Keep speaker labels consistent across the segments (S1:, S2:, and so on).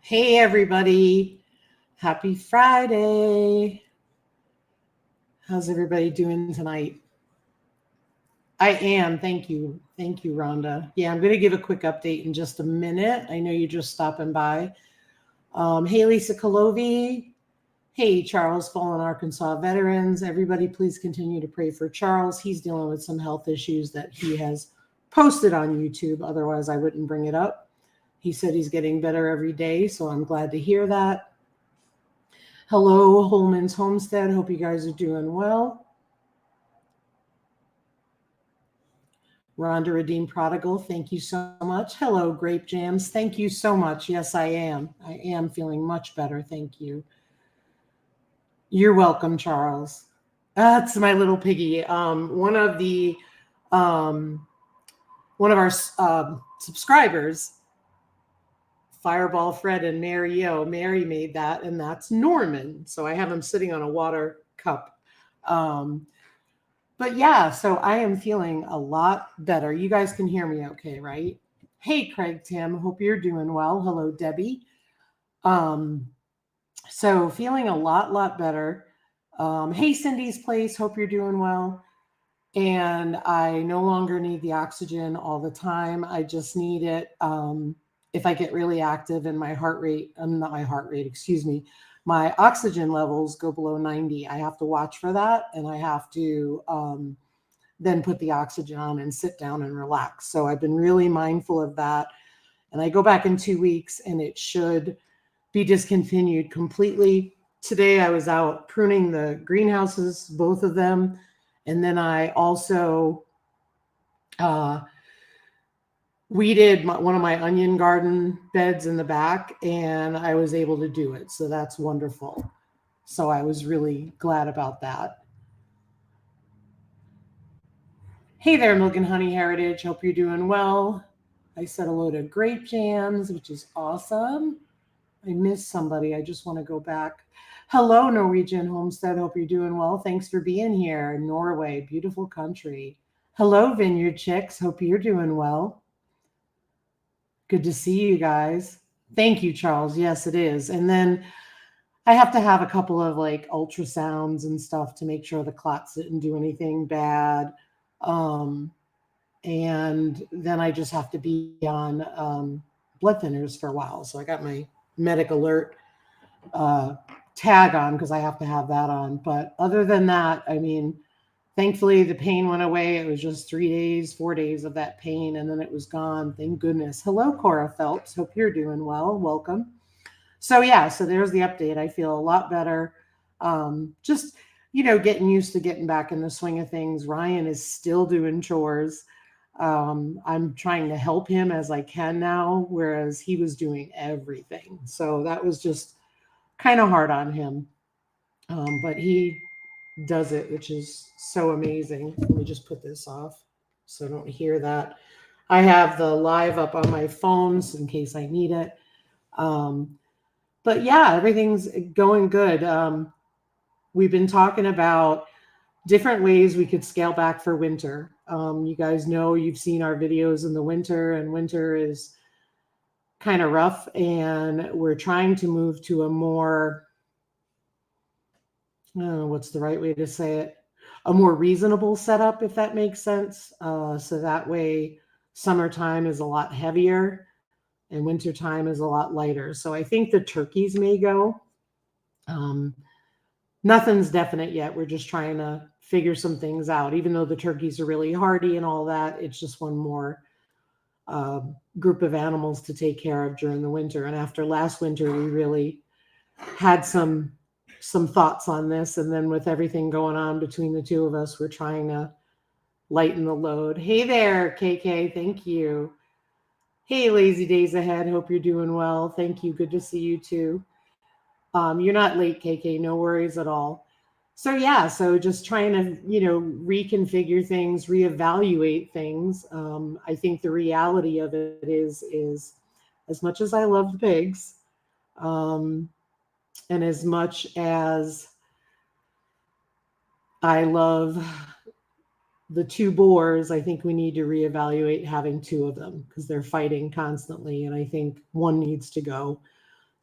S1: Hey, everybody. Happy Friday. How's everybody doing tonight? I am. Thank you. Thank you, Rhonda. Yeah, I'm going to give a quick update in just a minute. I know you're just stopping by. Hey, Lisa Colovi. Hey, Charles, Fallen Arkansas veterans. Everybody, please continue to pray for Charles. He's dealing with some health issues that he has posted on YouTube. Otherwise, I wouldn't bring it up. He said he's getting better every day, so I'm glad to hear that. Hello, Holman's Homestead. Hope you guys are doing well. Rhonda Redeemed Prodigal, thank you so much. Hello, Grape Jams. Thank you so much. Yes, I am. I am feeling much better. Thank you. You're welcome, Charles. That's my little piggy. One of our subscribers, Fireball Fred and Mary O. Mary made that, and that's Norman. So I have him sitting on a water cup. But yeah, so I am feeling a lot better. You guys can hear me okay, right? Hey, Craig Tim. Hope you're doing well. Hello, Debbie. So feeling a lot better. Hey, Cindy's Place. Hope you're doing well. And I no longer need the oxygen all the time. I just need it if I get really active and my my oxygen levels go below 90. I have to watch for that, and I have to then put the oxygen on and sit down and relax. So I've been really mindful of that. And I go back in 2 weeks, and it should be discontinued completely. Today I was out pruning the greenhouses, both of them. And then I also weeded one of my onion garden beds in the back, and I was able to do it. So that's wonderful. So I was really glad about that. Hey there, Milk and Honey Heritage. Hope you're doing well. I said hello to Grape Jams, which is awesome. I missed somebody. I just want to go back. Hello, Norwegian Homestead. Hope you're doing well. Thanks for being here. Norway, beautiful country. Hello, Vineyard Chicks. Hope you're doing well. Good to see you guys. Thank you, Charles. Yes, it is. And then I have to have a couple of like ultrasounds and stuff to make sure the clots didn't do anything bad. And then I just have to be on blood thinners for a while. So I got my medic alert tag on because I have to have that on. But other than that, I mean, thankfully the pain went away. It was just 4 days of that pain, and then it was gone. Thank goodness. Hello, Cora Phelps. Hope you're doing well. Welcome. So yeah, so there's the update. I feel a lot better. Just, getting used to getting back in the swing of things. Ryan is still doing chores. I'm trying to help him as I can now, whereas he was doing everything. So that was just kind of hard on him. But he does it, which is so amazing. Let me just put this off so I don't hear that. I have the live up on my phones in case I need it. But yeah, everything's going good. We've been talking about different ways we could scale back for winter. You guys know, you've seen our videos in the winter, and winter is kind of rough, and we're trying to move to a more, I don't know what's the right way to say it, a more reasonable setup, if that makes sense. So that way summertime is a lot heavier and wintertime is a lot lighter. So I think the turkeys may go. Um, Nothing's definite yet. We're just trying to figure some things out. Even though the turkeys are really hardy and all that, it's just one more group of animals to take care of during the winter. And after last winter, we really had some thoughts on this. And then with everything going on between the two of us, we're trying to lighten the load. Hey there, KK. Thank you. Hey, Lazy Days Ahead. Hope you're doing well. Thank you. Good to see you too. You're not late, KK. No worries at all. So yeah, so just trying to, reconfigure things, reevaluate things. I think the reality of it is as much as I love the pigs, and as much as I love the two boars, I think we need to reevaluate having two of them because they're fighting constantly, and I think one needs to go.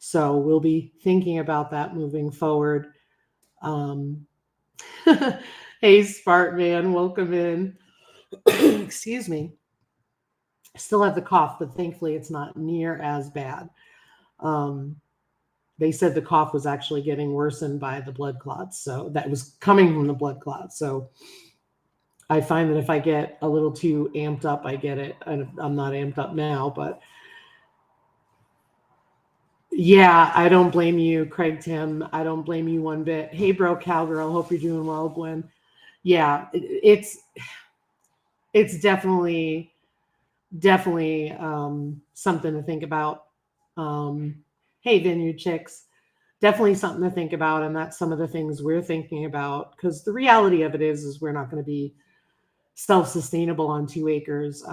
S1: So we'll be thinking about that moving forward. Hey, Spart Man, welcome in. Excuse me. I still have the cough, but thankfully it's not near as bad. They said the cough was actually getting worsened by the blood clots. So that was coming from the blood clots. So I find that if I get a little too amped up, I get it. I'm not amped up now, but yeah, I don't blame you, Craig Tim. I don't blame you one bit. Hey, bro, cowgirl. Hope you're doing well, Gwen. Yeah, it's definitely something to think about. Hey, Vineyard Chicks, definitely something to think about, and that's some of the things we're thinking about. Because the reality of it is we're not going to be self-sustainable on 2 acres.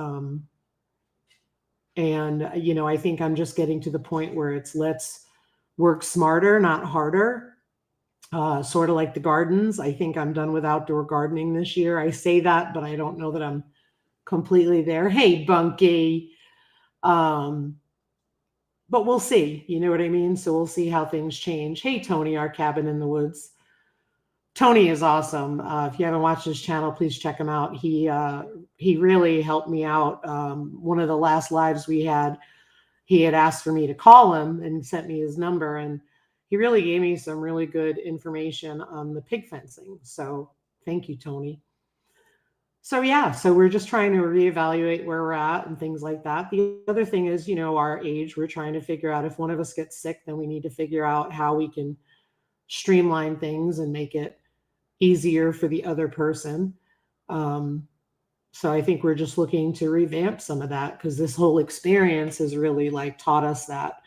S1: And I think I'm just getting to the point where it's let's work smarter, not harder. Sort of like the gardens. I think I'm done with outdoor gardening this year. I say that, but I don't know that I'm completely there. Hey, Bunky. But we'll see. You know what I mean? So we'll see how things change. Hey, Tony, our cabin in the woods. Tony is awesome. If you haven't watched his channel, please check him out. He really helped me out. One of the last lives we had, he had asked for me to call him and sent me his number, and he really gave me some really good information on the pig fencing. So thank you, Tony. So yeah, so we're just trying to reevaluate where we're at and things like that. The other thing is, our age. We're trying to figure out if one of us gets sick, then we need to figure out how we can streamline things and make it easier for the other person. So I think we're just looking to revamp some of that because this whole experience has really taught us that.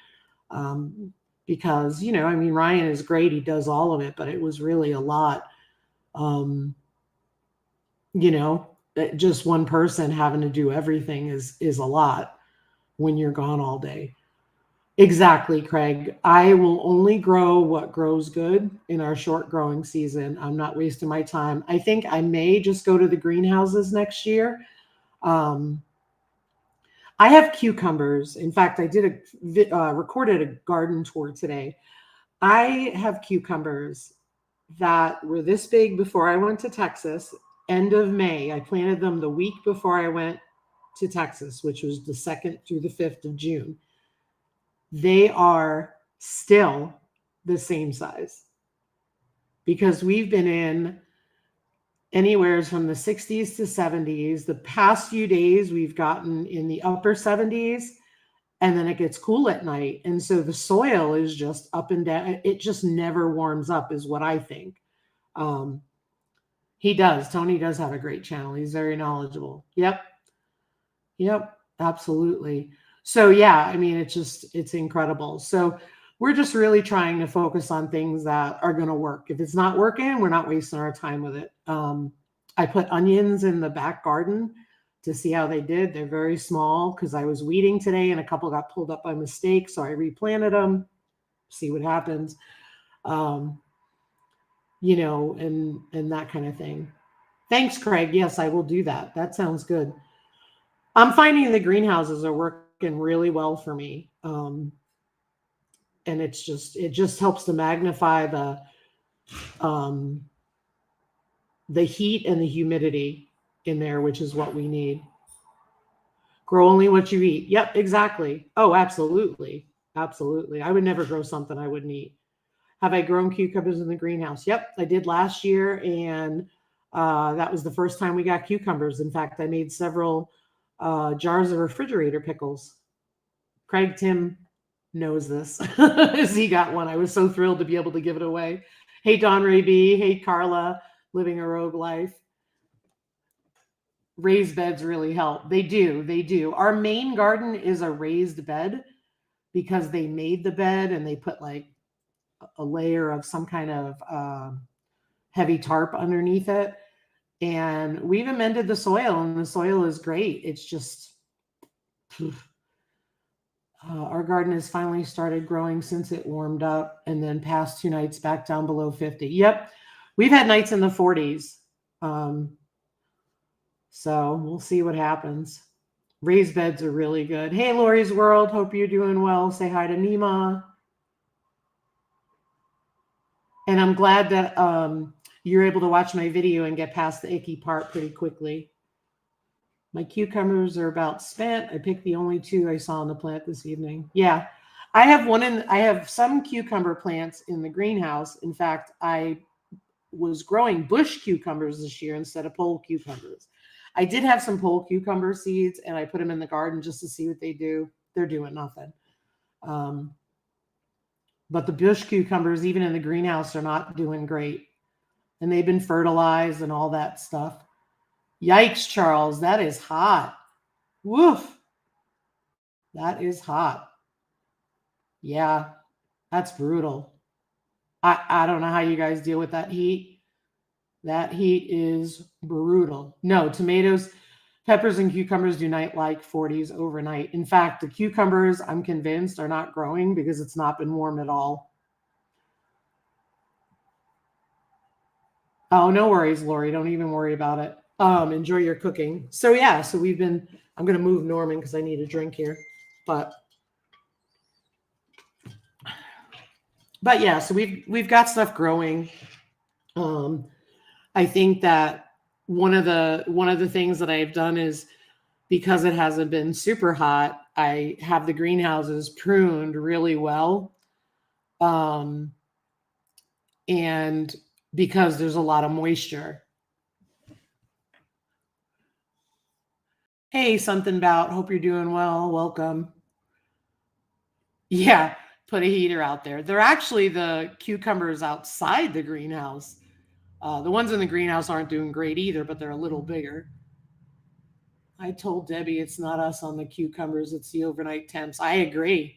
S1: Because, Ryan is great. He does all of it, but it was really a lot. Just one person having to do everything is a lot when you're gone all day. Exactly, Craig. I will only grow what grows good in our short growing season. I'm not wasting my time. I think I may just go to the greenhouses next year. I have cucumbers. In fact, I did recorded a garden tour today. I have cucumbers that were this big before I went to Texas. End of May. I planted them the week before I went to Texas, which was the 2nd through the 5th of June. They are still the same size because we've been in anywhere from the 60s to 70s. The past few days we've gotten in the upper 70s, and then it gets cool at night. And so the soil is just up and down. It just never warms up is what I think. He does. Tony does have a great channel. He's very knowledgeable. Yep, absolutely. So yeah, it's incredible. So we're just really trying to focus on things that are going to work. If it's not working, we're not wasting our time with it. I put onions in the back garden to see how they did. They're very small because I was weeding today and a couple got pulled up by mistake. So I replanted them, see what happens. And that kind of thing. Thanks, Craig. Yes, I will do that. That sounds good. I'm finding the greenhouses are working really well for me. And it just helps to magnify the heat and the humidity in there, which is what we need. Grow only what you eat. Yep, exactly. Oh, absolutely. Absolutely. I would never grow something I wouldn't eat. Have I grown cucumbers in the greenhouse? Yep, I did last year. And that was the first time we got cucumbers. In fact, I made several jars of refrigerator pickles. Craig Tim knows this as he got one. I was so thrilled to be able to give it away. Hey, Don Ray B. Hey, Carla, living a rogue life. Raised beds really help. They do. They do. Our main garden is a raised bed because they made the bed and they put like a layer of some kind of heavy tarp underneath it. And we've amended the soil, and the soil is great. It's just our garden has finally started growing since it warmed up, and then past 2 nights back down below 50. Yep, we've had nights in the 40s. So we'll see what happens. Raised beds are really good. Hey, Lori's World. Hope you're doing well. Say hi to Nima. And I'm glad that you're able to watch my video and get past the icky part pretty quickly. My cucumbers are about spent. I picked the only 2 I saw on the plant this evening. Yeah, I have some cucumber plants in the greenhouse. In fact, I was growing bush cucumbers this year instead of pole cucumbers. I did have some pole cucumber seeds, and I put them in the garden just to see what they do. They're doing nothing. But the bush cucumbers, even in the greenhouse, are not doing great. And they've been fertilized and all that stuff. Yikes, Charles, that is hot. Woof. That is hot. Yeah, that's brutal. I don't know how you guys deal with that heat. That heat is brutal. No, tomatoes, peppers, and cucumbers do not like 40s overnight. In fact, the cucumbers, I'm convinced, are not growing because it's not been warm at all. Oh, no worries, Lori. Don't even worry about it. Enjoy your cooking. So yeah, so I'm going to move Norman because I need a drink here. But yeah, so we've got stuff growing. I think that one of the things that I've done is, because it hasn't been super hot, I have the greenhouses pruned really well. And because there's a lot of moisture. Hey, something about, hope you're doing well. Welcome. Yeah, put a heater out there. They're actually the cucumbers outside the greenhouse. The ones in the greenhouse aren't doing great either, but they're a little bigger. I told Debbie it's not us on the cucumbers, it's the overnight temps. I agree.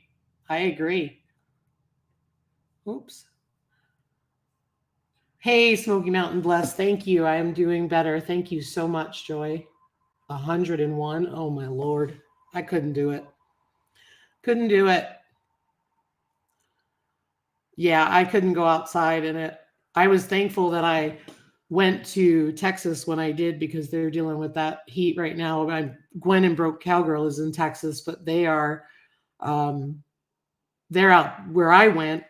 S1: Oops. Hey, Smoky Mountain Bless. Thank you. I am doing better. Thank you so much, Joy. 101. Oh, my Lord. I couldn't do it. Yeah, I couldn't go outside in it. I was thankful that I went to Texas when I did, because they're dealing with that heat right now. Gwen and Broke Cowgirl is in Texas, but they're out where I went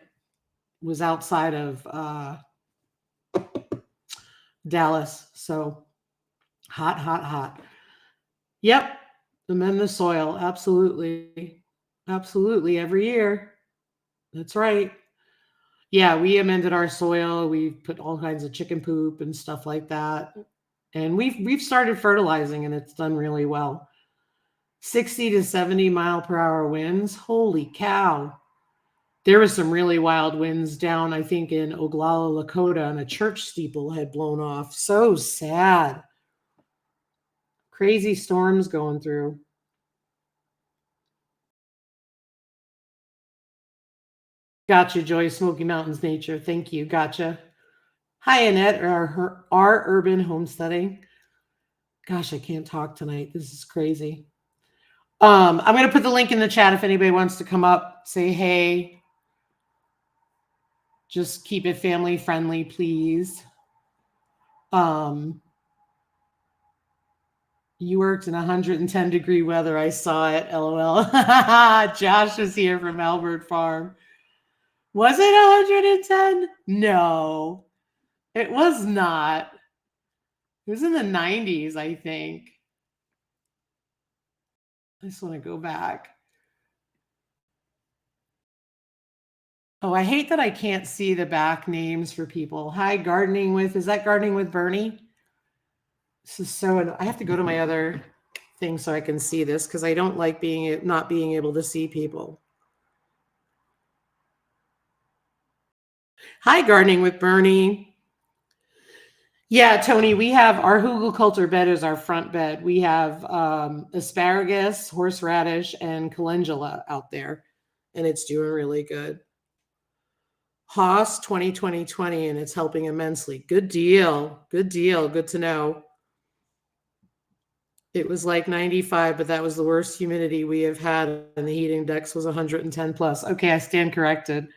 S1: was outside of Dallas. So hot. Yep. Amend the soil. Absolutely. Every year. That's right. Yeah, we amended our soil. We put all kinds of chicken poop and stuff like that. And we've started fertilizing, and it's done really well. 60 to 70 mile per hour winds. Holy cow. There was some really wild winds down, I think, in Oglala, Lakota, and a church steeple had blown off. So sad. Crazy storms going through. Gotcha, Joy. Smoky Mountains Nature. Thank you. Gotcha. Hi, Annette, our urban homesteading. Gosh, I can't talk tonight. This is crazy. I'm going to put the link in the chat if anybody wants to come up, say hey. Just keep it family friendly, please. You worked in 110 degree weather. I saw it. LOL. Josh was here from Albert Farm. Was it 110? No, it was not. It was in the 90s, I think. I just want to go back. Oh, I hate that I can't see the back names for people. Hi, gardening with, is that gardening with Bernie? This is so, I have to go to my other thing so I can see this because I don't like not being able to see people. Hi, gardening with Bernie. Yeah, Tony, we have our hugelkultur bed is our front bed. We have asparagus, horseradish, and calendula out there, and it's doing really good. Haas 2020, and it's helping immensely. Good deal. Good deal. Good to know. It was like 95, but that was the worst humidity we have had, and the heating index was 110 plus. Okay, I stand corrected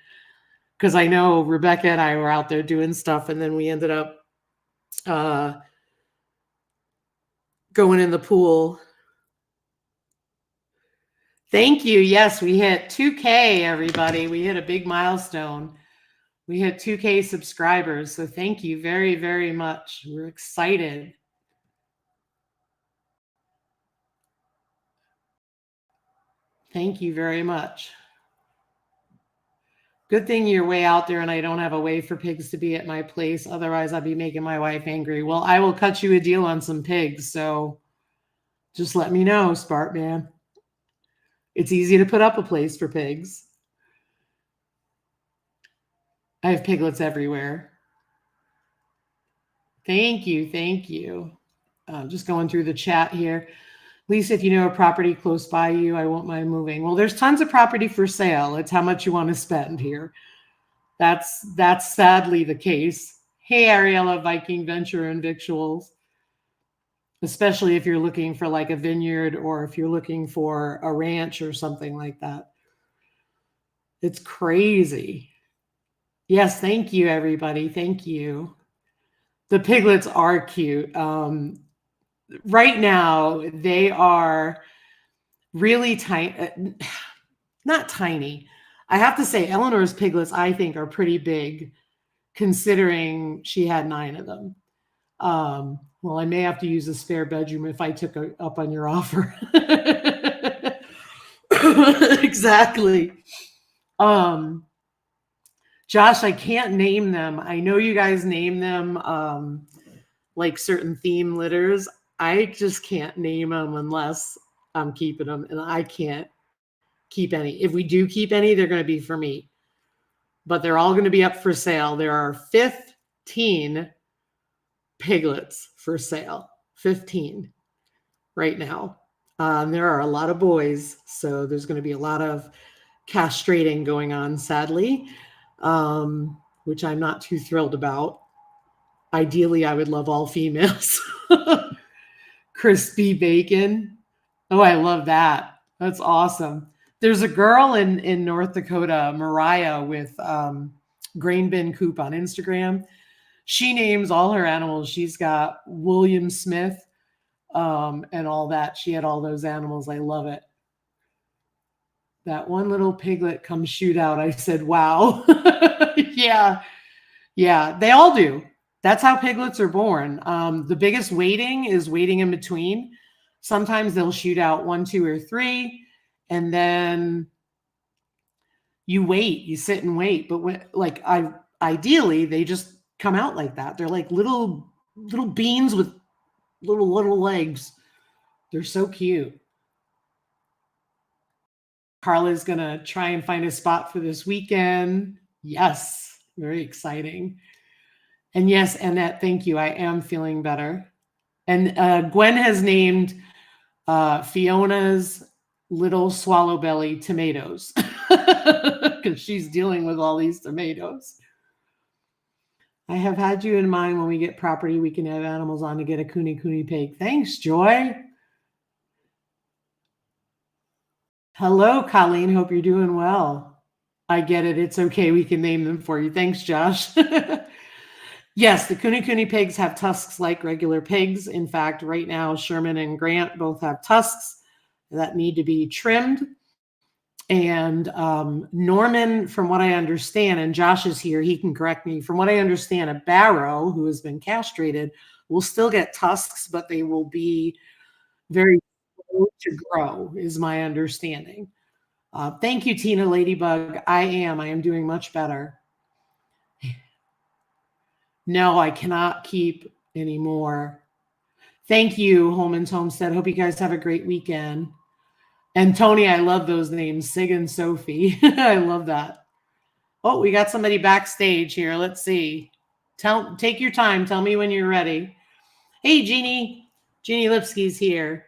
S1: because I know Rebecca and I were out there doing stuff, and then we ended up going in the pool. Thank you. Yes, we hit 2K, everybody. We hit a big milestone. We hit 2K subscribers. So thank you very, very much. We're excited. Thank you very much. Good thing you're way out there and I don't have a way for pigs to be at my place. Otherwise, I'd be making my wife angry. Well, I will cut you a deal on some pigs. So just let me know, Spartman. It's easy to put up a place for pigs. I have piglets everywhere. Thank you. Thank you. Just going through the chat here. Lisa, if you know a property close by you, I won't mind moving. Well, there's tons of property for sale. It's how much you want to spend here. That's sadly the case. Hey, Ariella, Viking Venture and Victuals. Especially if you're looking for like a vineyard or if you're looking for a ranch or something like that. It's crazy. Yes, thank you, everybody. Thank you. The piglets are cute. Right now, they are really tiny, not tiny. I have to say, Eleanor's piglets, I think, are pretty big, considering she had 9 of them. Well, I may have to use a spare bedroom if I took up on your offer. Exactly. Josh, I can't name them. I know you guys name them like certain theme litters. I just can't name them unless I'm keeping them, and I can't keep any. If we do keep any, they're going to be for me. But they're all going to be up for sale. There are 15 piglets for sale. 15 right now. There are a lot of boys, so there's going to be a lot of castrating going on, sadly, which I'm not too thrilled about. Ideally, I would love all females. Crispy bacon. Oh, I love that. That's awesome. There's a girl in North Dakota, Mariah, with Grain Bin Coop on Instagram. She names all her animals. She's got William Smith and all that. She had all those animals. I love it. That one little piglet comes shoot out. I said, wow. Yeah. Yeah, they all do. That's how piglets are born. The biggest waiting is waiting in between. Sometimes they'll shoot out 1, 2, or 3, and then you wait, you sit and wait. But ideally, they just come out like that. They're like little beans with little legs. They're so cute. Carla's gonna try and find a spot for this weekend. Yes, very exciting. And yes, Annette, thank you. I am feeling better. And Gwen has named Fiona's little swallow belly tomatoes because she's dealing with all these tomatoes. I have had you in mind when we get property, we can have animals on to get a kuni pig. Thanks, Joy. Hello, Colleen. Hope you're doing well. I get it. It's okay. We can name them for you. Thanks, Josh. Yes, the kuni pigs have tusks like regular pigs. In fact, right now, Sherman and Grant both have tusks that need to be trimmed. And Norman, from what I understand, and Josh is here, he can correct me. From what I understand, a barrow who has been castrated will still get tusks, but they will be very slow to grow, is my understanding. Thank you, Tina Ladybug. I am doing much better. No, I cannot keep anymore. Thank you, Holman's Homestead. Hope you guys have a great weekend. And Tony, I love those names, Sig and Sophie. I love that. Oh, we got somebody backstage here. Let's see. Take your time. Tell me when you're ready. Hey, Jeannie. Jeannie Lipsky's here.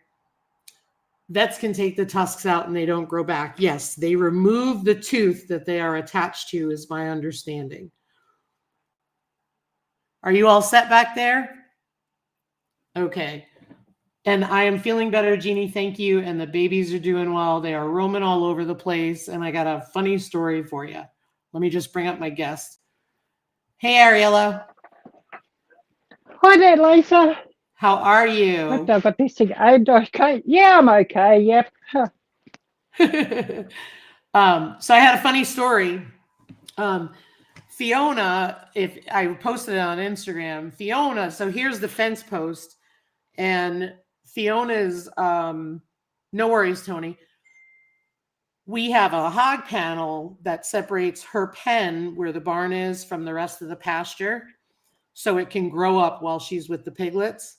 S1: Vets can take the tusks out and they don't grow back. Yes, they remove the tooth that they are attached to, is my understanding. Are you all set back there? Okay. And I am feeling better, Jeannie. Thank you. And the babies are doing well. They are roaming all over the place. And I got a funny story for you. Let me just bring up my guest. Hey, Ariella.
S2: Hi there, Lisa.
S1: How are you?
S2: I've got this thing. I'm okay. Yeah, I'm okay. Yep.
S1: So I had a funny story. Fiona, if I posted it on Instagram, Fiona, so here's the fence post. And Fiona's, no worries, Tony. We have a hog panel that separates her pen where the barn is from the rest of the pasture, so it can grow up while she's with the piglets.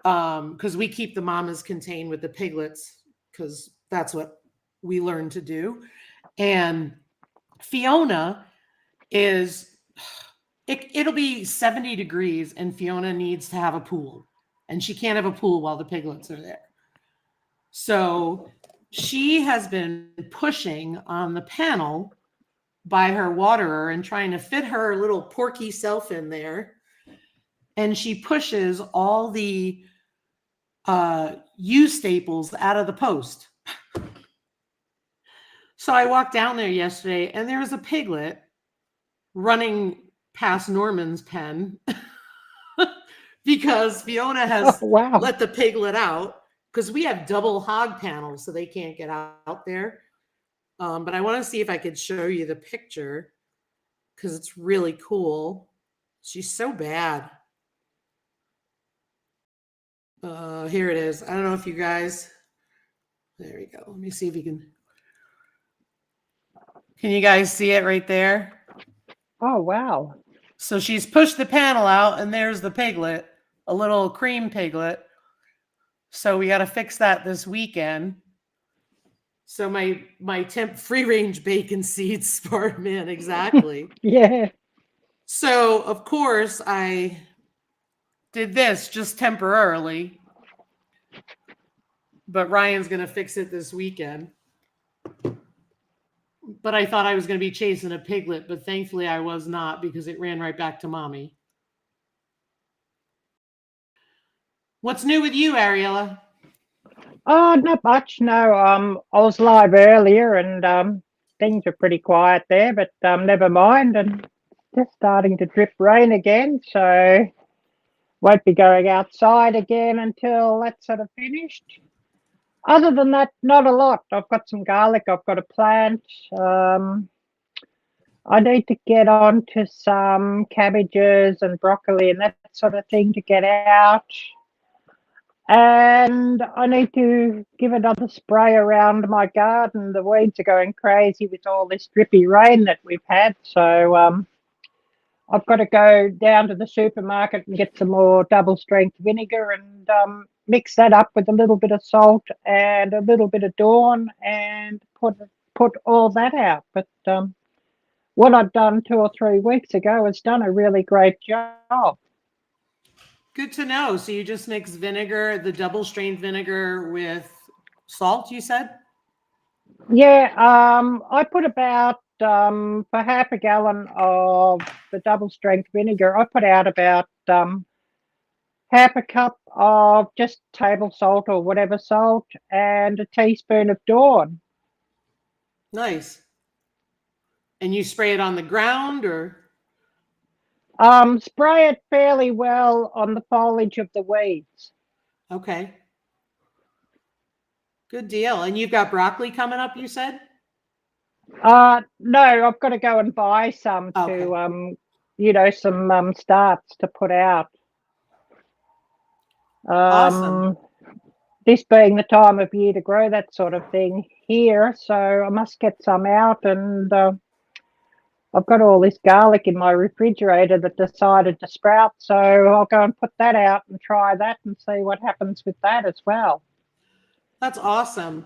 S1: Because we keep the mamas contained with the piglets, because that's what we learned to do. And Fiona is, it'll be 70 degrees and Fiona needs to have a pool. And she can't have a pool while the piglets are there. So she has been pushing on the panel by her waterer and trying to fit her little porky self in there. And she pushes all the U-staples out of the post. So I walked down there yesterday and there was a piglet running past Norman's pen because Fiona has let the piglet out, because we have double hog panels so they can't get out there. But I want to see if I could show you the picture because it's really cool. She's so bad. Here it is. I don't know if you guys, there we go. Let me see if you can you guys see it right there?
S2: Oh, wow.
S1: So she's pushed the panel out and there's the piglet, a little cream piglet. So we got to fix that this weekend. So my temp free range bacon seeds, smart man, exactly.
S2: Yeah.
S1: So of course I did this just temporarily, but Ryan's going to fix it this weekend. But I thought I was going to be chasing a piglet, but thankfully I was not, because it ran right back to mommy. What's new with you, Ariella?
S2: Oh, not much. No, I was live earlier and things are pretty quiet there, but never mind. And just starting to drip rain again, so won't be going outside again until that's sort of finished. Other than that, not a lot. I've got some garlic I've got to plant. I need to get on to some cabbages and broccoli and that sort of thing to get out. And I need to give another spray around my garden. The weeds are going crazy with all this drippy rain that we've had. So I've got to go down to the supermarket and get some more double strength vinegar and mix that up with a little bit of salt and a little bit of Dawn and put all that out. But what I'd done 2 or 3 weeks ago has done a really great job.
S1: Good to know. So you just mix vinegar, the double strength vinegar, with salt, you said?
S2: Yeah, I put about for half a gallon of the double strength vinegar, I put out about half a cup of just table salt or whatever salt and a teaspoon of Dawn.
S1: Nice. And you spray it on the ground, or?
S2: Spray it fairly well on the foliage of the weeds.
S1: Okay. Good deal. And you've got broccoli coming up, you said?
S2: No, I've got to go and buy some to, some starts to put out.
S1: Awesome.
S2: this being the time of year to grow that sort of thing here, so I must get some out. And I've got all this garlic in my refrigerator that decided to sprout, so I'll go and put that out and try that and see what happens with that as well.
S1: That's awesome.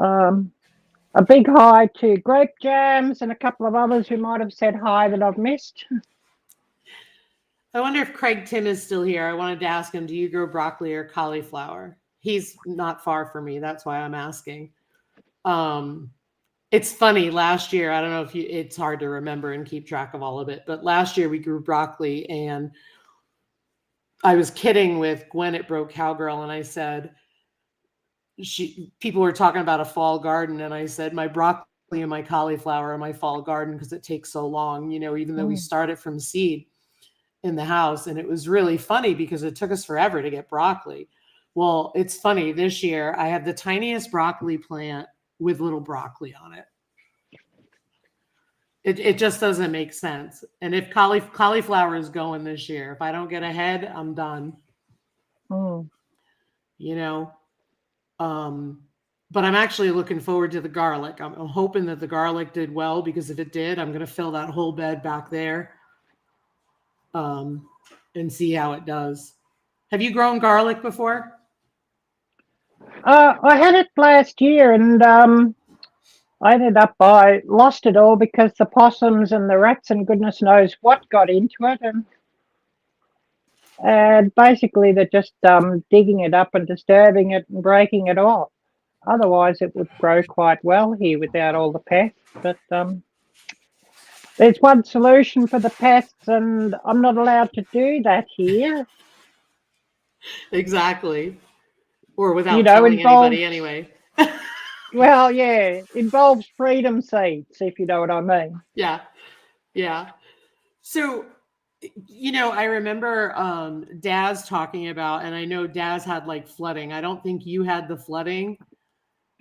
S2: A big hi to Grape Jams and a couple of others who might have said hi that I've missed.
S1: I wonder if Craig Tim is still here. I wanted to ask him, do you grow broccoli or cauliflower? He's not far from me. That's why I'm asking. It's funny. Last year, I don't know if it's hard to remember and keep track of all of it, but last year we grew broccoli, and I was kidding with Gwen at Broke Cowgirl, and I said, people were talking about a fall garden, and I said, my broccoli and my cauliflower are my fall garden because it takes so long, even though we started from seed in the house. And it was really funny because it took us forever to get broccoli. Well, it's funny, this year I have the tiniest broccoli plant with little broccoli on it. It just doesn't make sense. And if cauliflower is going this year, if I don't get ahead, I'm done. But I'm actually looking forward to the garlic. I'm hoping that the garlic did well, because if it did, I'm going to fill that whole bed back there and see how it does. Have you grown garlic before?
S2: I had it last year, and I lost it all because the possums and the rats and goodness knows what got into it. And basically they're just digging it up and disturbing it and breaking it off. Otherwise it would grow quite well here without all the pests. But there's one solution for the pests, and I'm not allowed to do that here.
S1: Exactly. Or without telling anybody anyway.
S2: Well, yeah, involves freedom seeds, if you know what I mean.
S1: Yeah. Yeah. So, I remember Daz talking about, and I know Daz had like flooding. I don't think you had the flooding.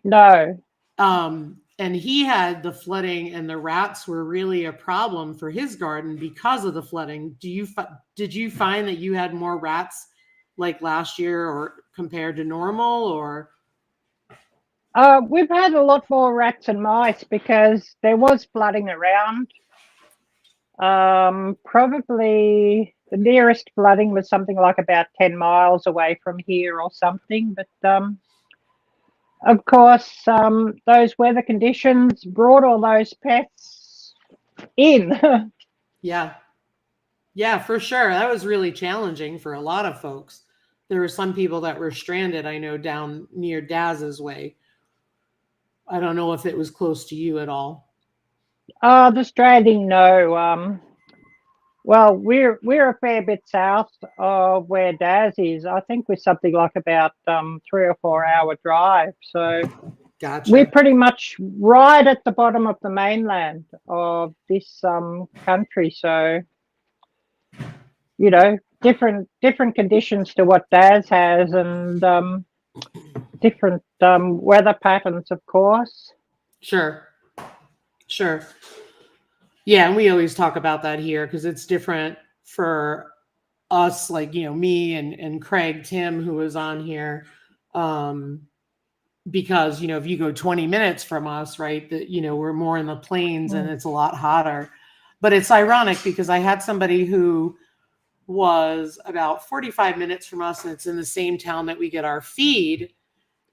S2: No.
S1: And he had the flooding, and the rats were really a problem for his garden because of the flooding. Did you find that you had more rats like last year or compared to normal, or?
S2: We've had a lot more rats and mice because there was flooding around. Probably the nearest flooding was something like about 10 miles away from here or something. But of course, those weather conditions brought all those pests in.
S1: Yeah. Yeah, for sure. That was really challenging for a lot of folks. There were some people that were stranded, I know, down near Daz's way. I don't know if it was close to you at all.
S2: The stranding, no. Well, we're a fair bit south of where Daz is. I think we're something like about 3 or 4 hour drive. So
S1: Gotcha.
S2: we're pretty much right at the bottom of the mainland of this country. So, different conditions to what Daz has, and different weather patterns, of course.
S1: Sure. Yeah, and we always talk about that here because it's different for us, like, me and Craig Tim, who was on here, because, if you go 20 minutes from us, right, that, we're more in the plains and it's a lot hotter. But it's ironic because I had somebody who was about 45 minutes from us, and it's in the same town that we get our feed,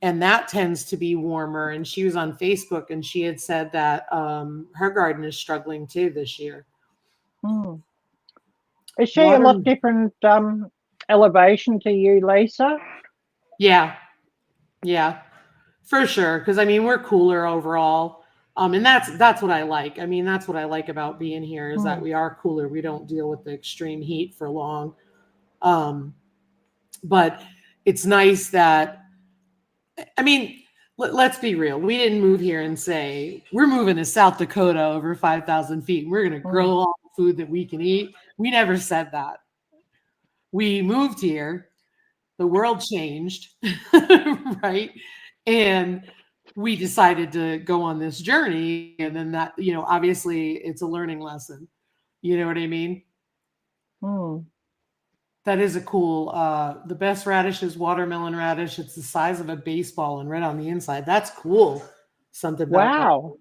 S1: and that tends to be warmer. And she was on Facebook, and she had said that her garden is struggling too this year.
S2: Is she a lot different elevation to you, Lisa?
S1: Yeah, for sure. Because we're cooler overall, and that's what I like. That's what I like about being here is that we are cooler. We don't deal with the extreme heat for long. But it's nice that. Let's be real. We didn't move here and say we're moving to South Dakota over 5,000 feet. And we're going to grow all the food that we can eat. We never said that. We moved here. The world changed, right? And we decided to go on this journey. And then that, obviously it's a learning lesson. You know what I mean? That is a cool. The best radish is watermelon radish. It's the size of a baseball and red on the inside. That's cool. Something about that.
S2: Wow.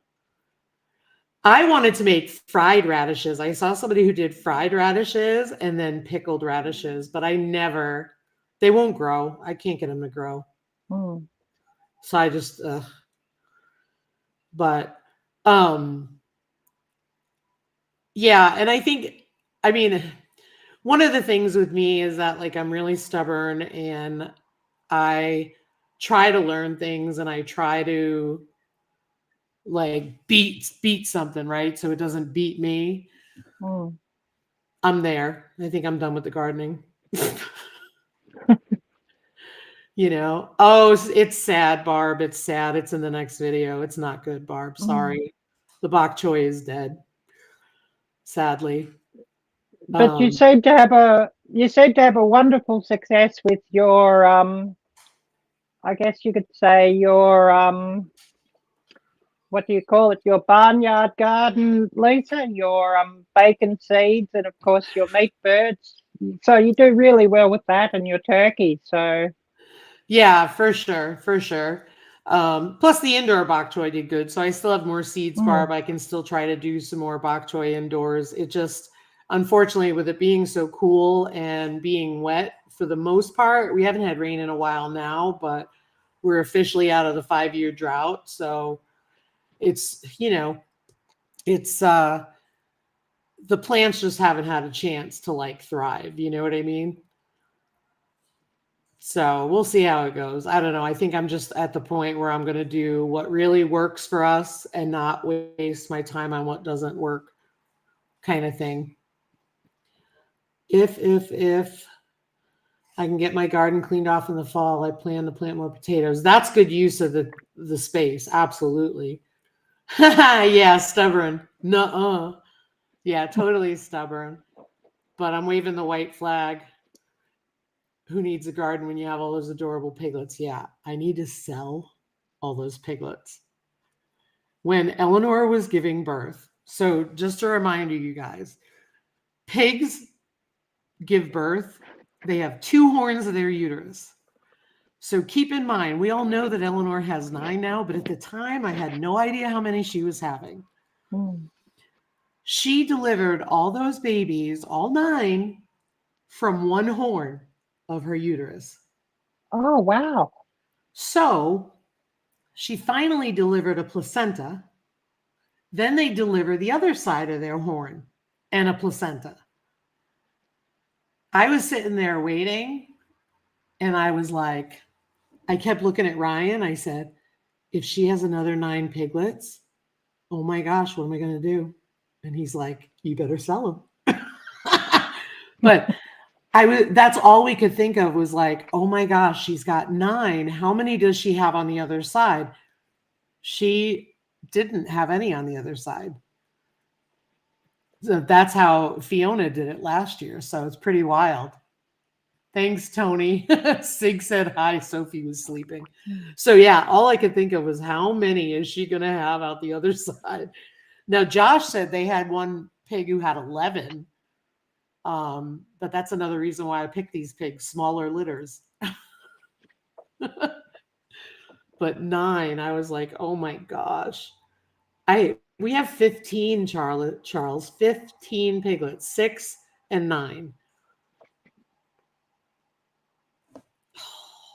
S1: I wanted to make fried radishes. I saw somebody who did fried radishes and then pickled radishes, but I never. They won't grow. I can't get them to grow.
S2: Mm.
S1: So I just. But um, yeah, and I think. I mean, one of the things with me is that like I'm really stubborn and I try to learn things and I try to like beat something, right? So it doesn't beat me.
S2: Mm.
S1: I'm there. I think I'm done with the gardening. Oh, it's sad, Barb. It's sad. It's in the next video. It's not good, Barb.
S2: Mm.
S1: Sorry. The bok choy is dead, sadly.
S2: But you seem to have a wonderful success with your I guess you could say your what do you call it? Your barnyard garden, Lisa, your bacon seeds, and of course your meat birds. So you do really well with that and your turkey. So
S1: Yeah, for sure, for sure. Plus the indoor bok choy did good, so I still have more seeds,
S2: mm,
S1: Barb. I can still try to do some more bok choy indoors. It just, unfortunately, with it being so cool and being wet for the most part, we haven't had rain in a while now, but we're officially out of the 5-year drought. So it's, it's the plants just haven't had a chance to like thrive. You know what I mean? So we'll see how it goes. I don't know. I think I'm just at the point where I'm going to do what really works for us and not waste my time on what doesn't work, kind of thing. If I can get my garden cleaned off in the fall, I plan to plant more potatoes. That's good use of the space. Absolutely. Yeah, stubborn. Nuh-uh. Yeah, totally stubborn. But I'm waving the white flag. Who needs a garden when you have all those adorable piglets? Yeah, I need to sell all those piglets. When Eleanor was giving birth, so just a reminder, you guys, pigs give birth, they have 2 horns of their uterus. So keep in mind, we all know that Eleanor has 9 now, but at the time I had no idea how many she was having.
S2: mm.
S1: She delivered all those babies, all 9, from 1 horn of her uterus.
S2: Oh wow.
S1: So she finally delivered a placenta. Then they deliver the other side of their horn and a placenta. I was sitting there waiting and I was like, I kept looking at Ryan. I said, if she has another 9 piglets, oh my gosh, what am I going to do? And he's like, you better sell them. But that's all we could think of was like, oh my gosh, she's got 9. How many does she have on the other side? She didn't have any on the other side. So that's how Fiona did it last year. So it's pretty wild. Thanks, Tony. Sig said hi. Sophie was sleeping. So yeah, all I could think of was how many is she going to have out the other side? Now, Josh said they had one pig who had 11. But that's another reason why I picked these pigs, smaller litters. But 9, I was like, oh my gosh. We have 15, Charles, 15 piglets, 6 and 9.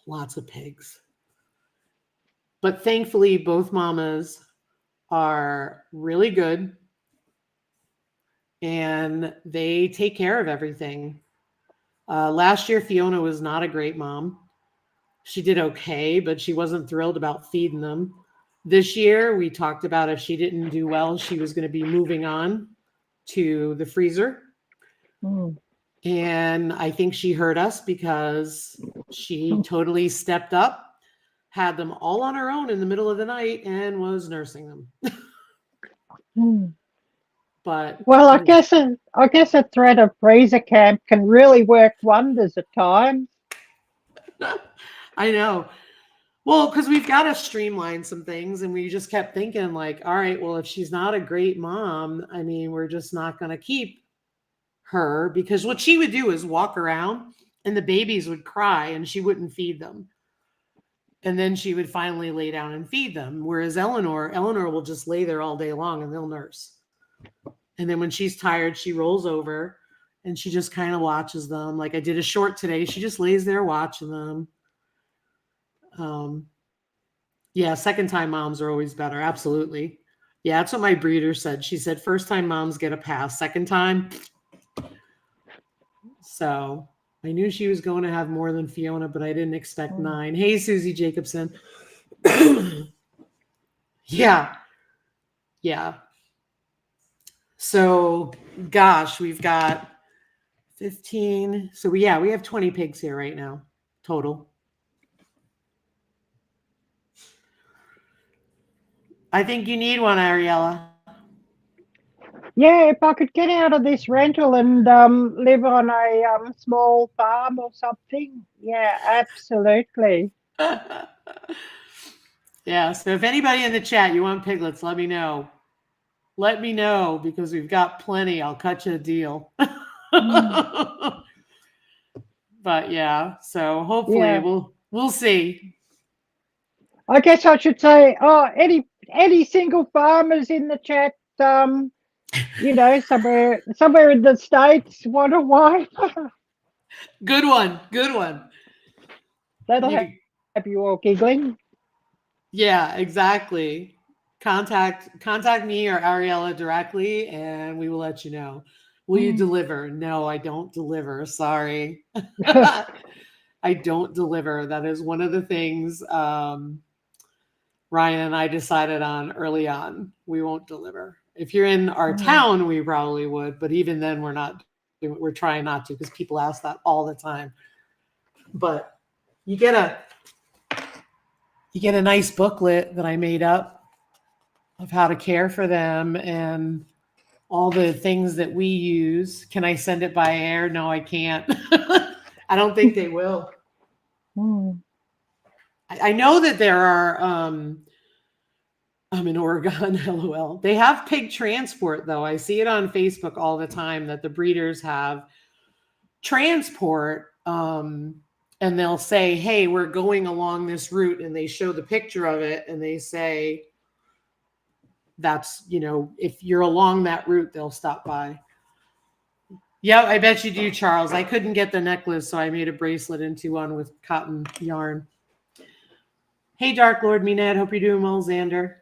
S1: Lots of pigs. But thankfully, both mamas are really good and they take care of everything. Last year, Fiona was not a great mom. She did okay, but she wasn't thrilled about feeding them. This year, we talked about if she didn't do well, she was going to be moving on to the freezer.
S2: Mm.
S1: And I think she heard us because she totally stepped up, had them all on her own in the middle of the night, and was nursing them.
S2: Mm.
S1: But
S2: Well, I guess a thread of freezer camp can really work wonders at times.
S1: I know. Well, because we've got to streamline some things, and we just kept thinking, like, all right, well, if she's not a great mom, I mean, we're just not going to keep her, because what she would do is walk around and the babies would cry and she wouldn't feed them. And then she would finally lay down and feed them. Whereas Eleanor will just lay there all day long and they'll nurse. And then when she's tired, she rolls over and she just kind of watches them. Like I did a short today. She just lays there watching them. Yeah, second time moms are always better. Absolutely. Yeah, that's what my breeder said. She said first time moms get a pass. Second time. So I knew she was going to have more than Fiona, but I didn't expect 9. Hey, Susie Jacobson. Yeah. Yeah. So, gosh, we've got 15. So, we have 20 pigs here right now, total. I think you need one, Ariella.
S2: Yeah, if I could get out of this rental and live on a small farm or something. Yeah, absolutely.
S1: Yeah, so if anybody in the chat, you want piglets, let me know. Let me know because we've got plenty. I'll cut you a deal. But yeah, so hopefully we'll see.
S2: I guess I should say, any single farmers in the chat, you know, somewhere in the States want a wife.
S1: Good one. Good one.
S2: That'll have you all giggling.
S1: Yeah, exactly. Contact me or Ariella directly and we will let you know. Will you deliver? No, I don't deliver. Sorry. I don't deliver. That is one of the things Ryan and I decided on early on. We won't deliver. If you're in our town, we probably would, but even then we're trying not to because people ask that all the time. But you get a nice booklet that I made up of how to care for them and all the things that we use. Can I send it by air? No, I can't. I don't think they will. I know that there are, I'm in Oregon, LOL. They have pig transport though. I see it on Facebook all the time that the breeders have transport, and they'll say, hey, we're going along this route. And they show the picture of it and they say, that's, if you're along that route, they'll stop by. Yeah, I bet you do, Charles. I couldn't get the necklace, so I made a bracelet into one with cotton yarn. Hey, Dark Lord Minette, hope you're doing well, Xander.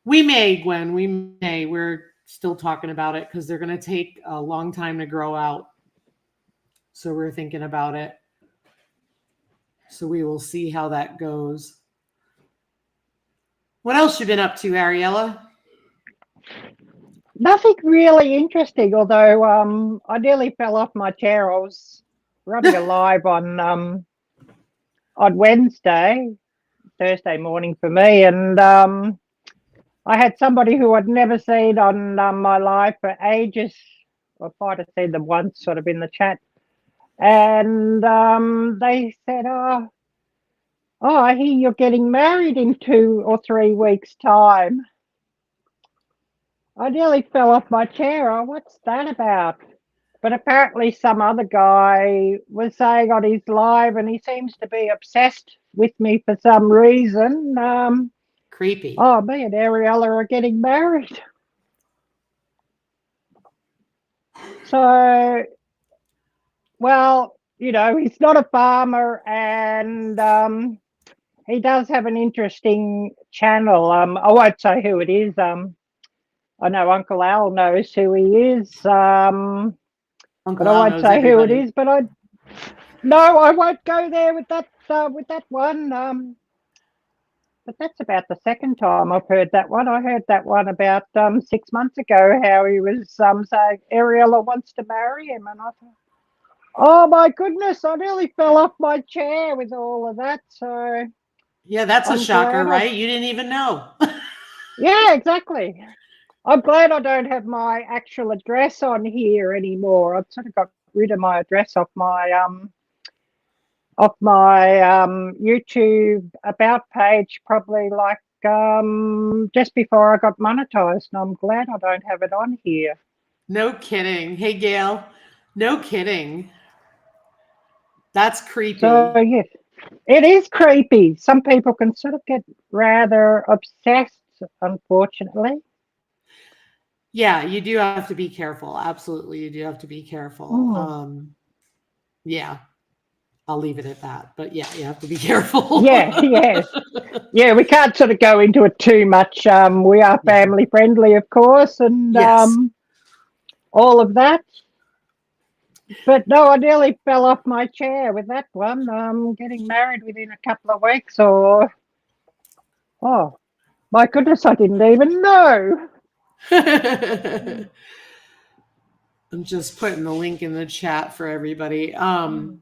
S1: We may, Gwen, we may. We're still talking about it because they're going to take a long time to grow out. So we're thinking about it. So we will see how that goes. What else you been up to, Ariella?
S2: Nothing really interesting, although I nearly fell off my chair. I was running a live on Wednesday, Thursday morning for me, and I had somebody who I'd never seen on my live for ages. I might have seen them once, sort of in the chat, and they said, "Oh, I hear you're getting married in 2 or 3 weeks' time." I nearly fell off my chair. Oh, what's that about? But apparently some other guy was saying on his live, and he seems to be obsessed with me for some reason.
S1: Creepy.
S2: Oh, me and Ariella are getting married. So, well, he's not a farmer, and he does have an interesting channel. I won't say who it is. I know Uncle Al knows who he is. But I won't say everybody. Who it is. But I won't go there with that one. But that's about the second time I've heard that one. I heard that one about 6 months ago, how he was saying Ariella wants to marry him, and I thought, oh my goodness, I nearly fell off my chair with all of that. So
S1: yeah, that's a shocker, right? You didn't even know.
S2: Yeah, exactly. I'm glad I don't have my actual address on here anymore. I've sort of got rid of my address off my YouTube about page, probably like just before I got monetized, and I'm glad I don't have it on here.
S1: No kidding. Hey, Gail. No kidding. That's
S2: So,
S1: creepy.
S2: yes, it is creepy. Some people can sort of get rather obsessed, unfortunately.
S1: Yeah, you do have to be careful. Absolutely, you do have to be careful.
S2: Mm.
S1: Yeah, I'll leave it at that. But yeah, you have to be careful.
S2: Yeah, yes. Yeah, we can't sort of go into it too much. We are
S1: Yeah.
S2: family friendly, of course, and
S1: Yes.
S2: all of that. But no, I nearly fell off my chair with that one. Getting married within a couple of weeks, or oh my goodness, I didn't even know.
S1: I'm just putting the link in the chat for everybody.
S2: Mm.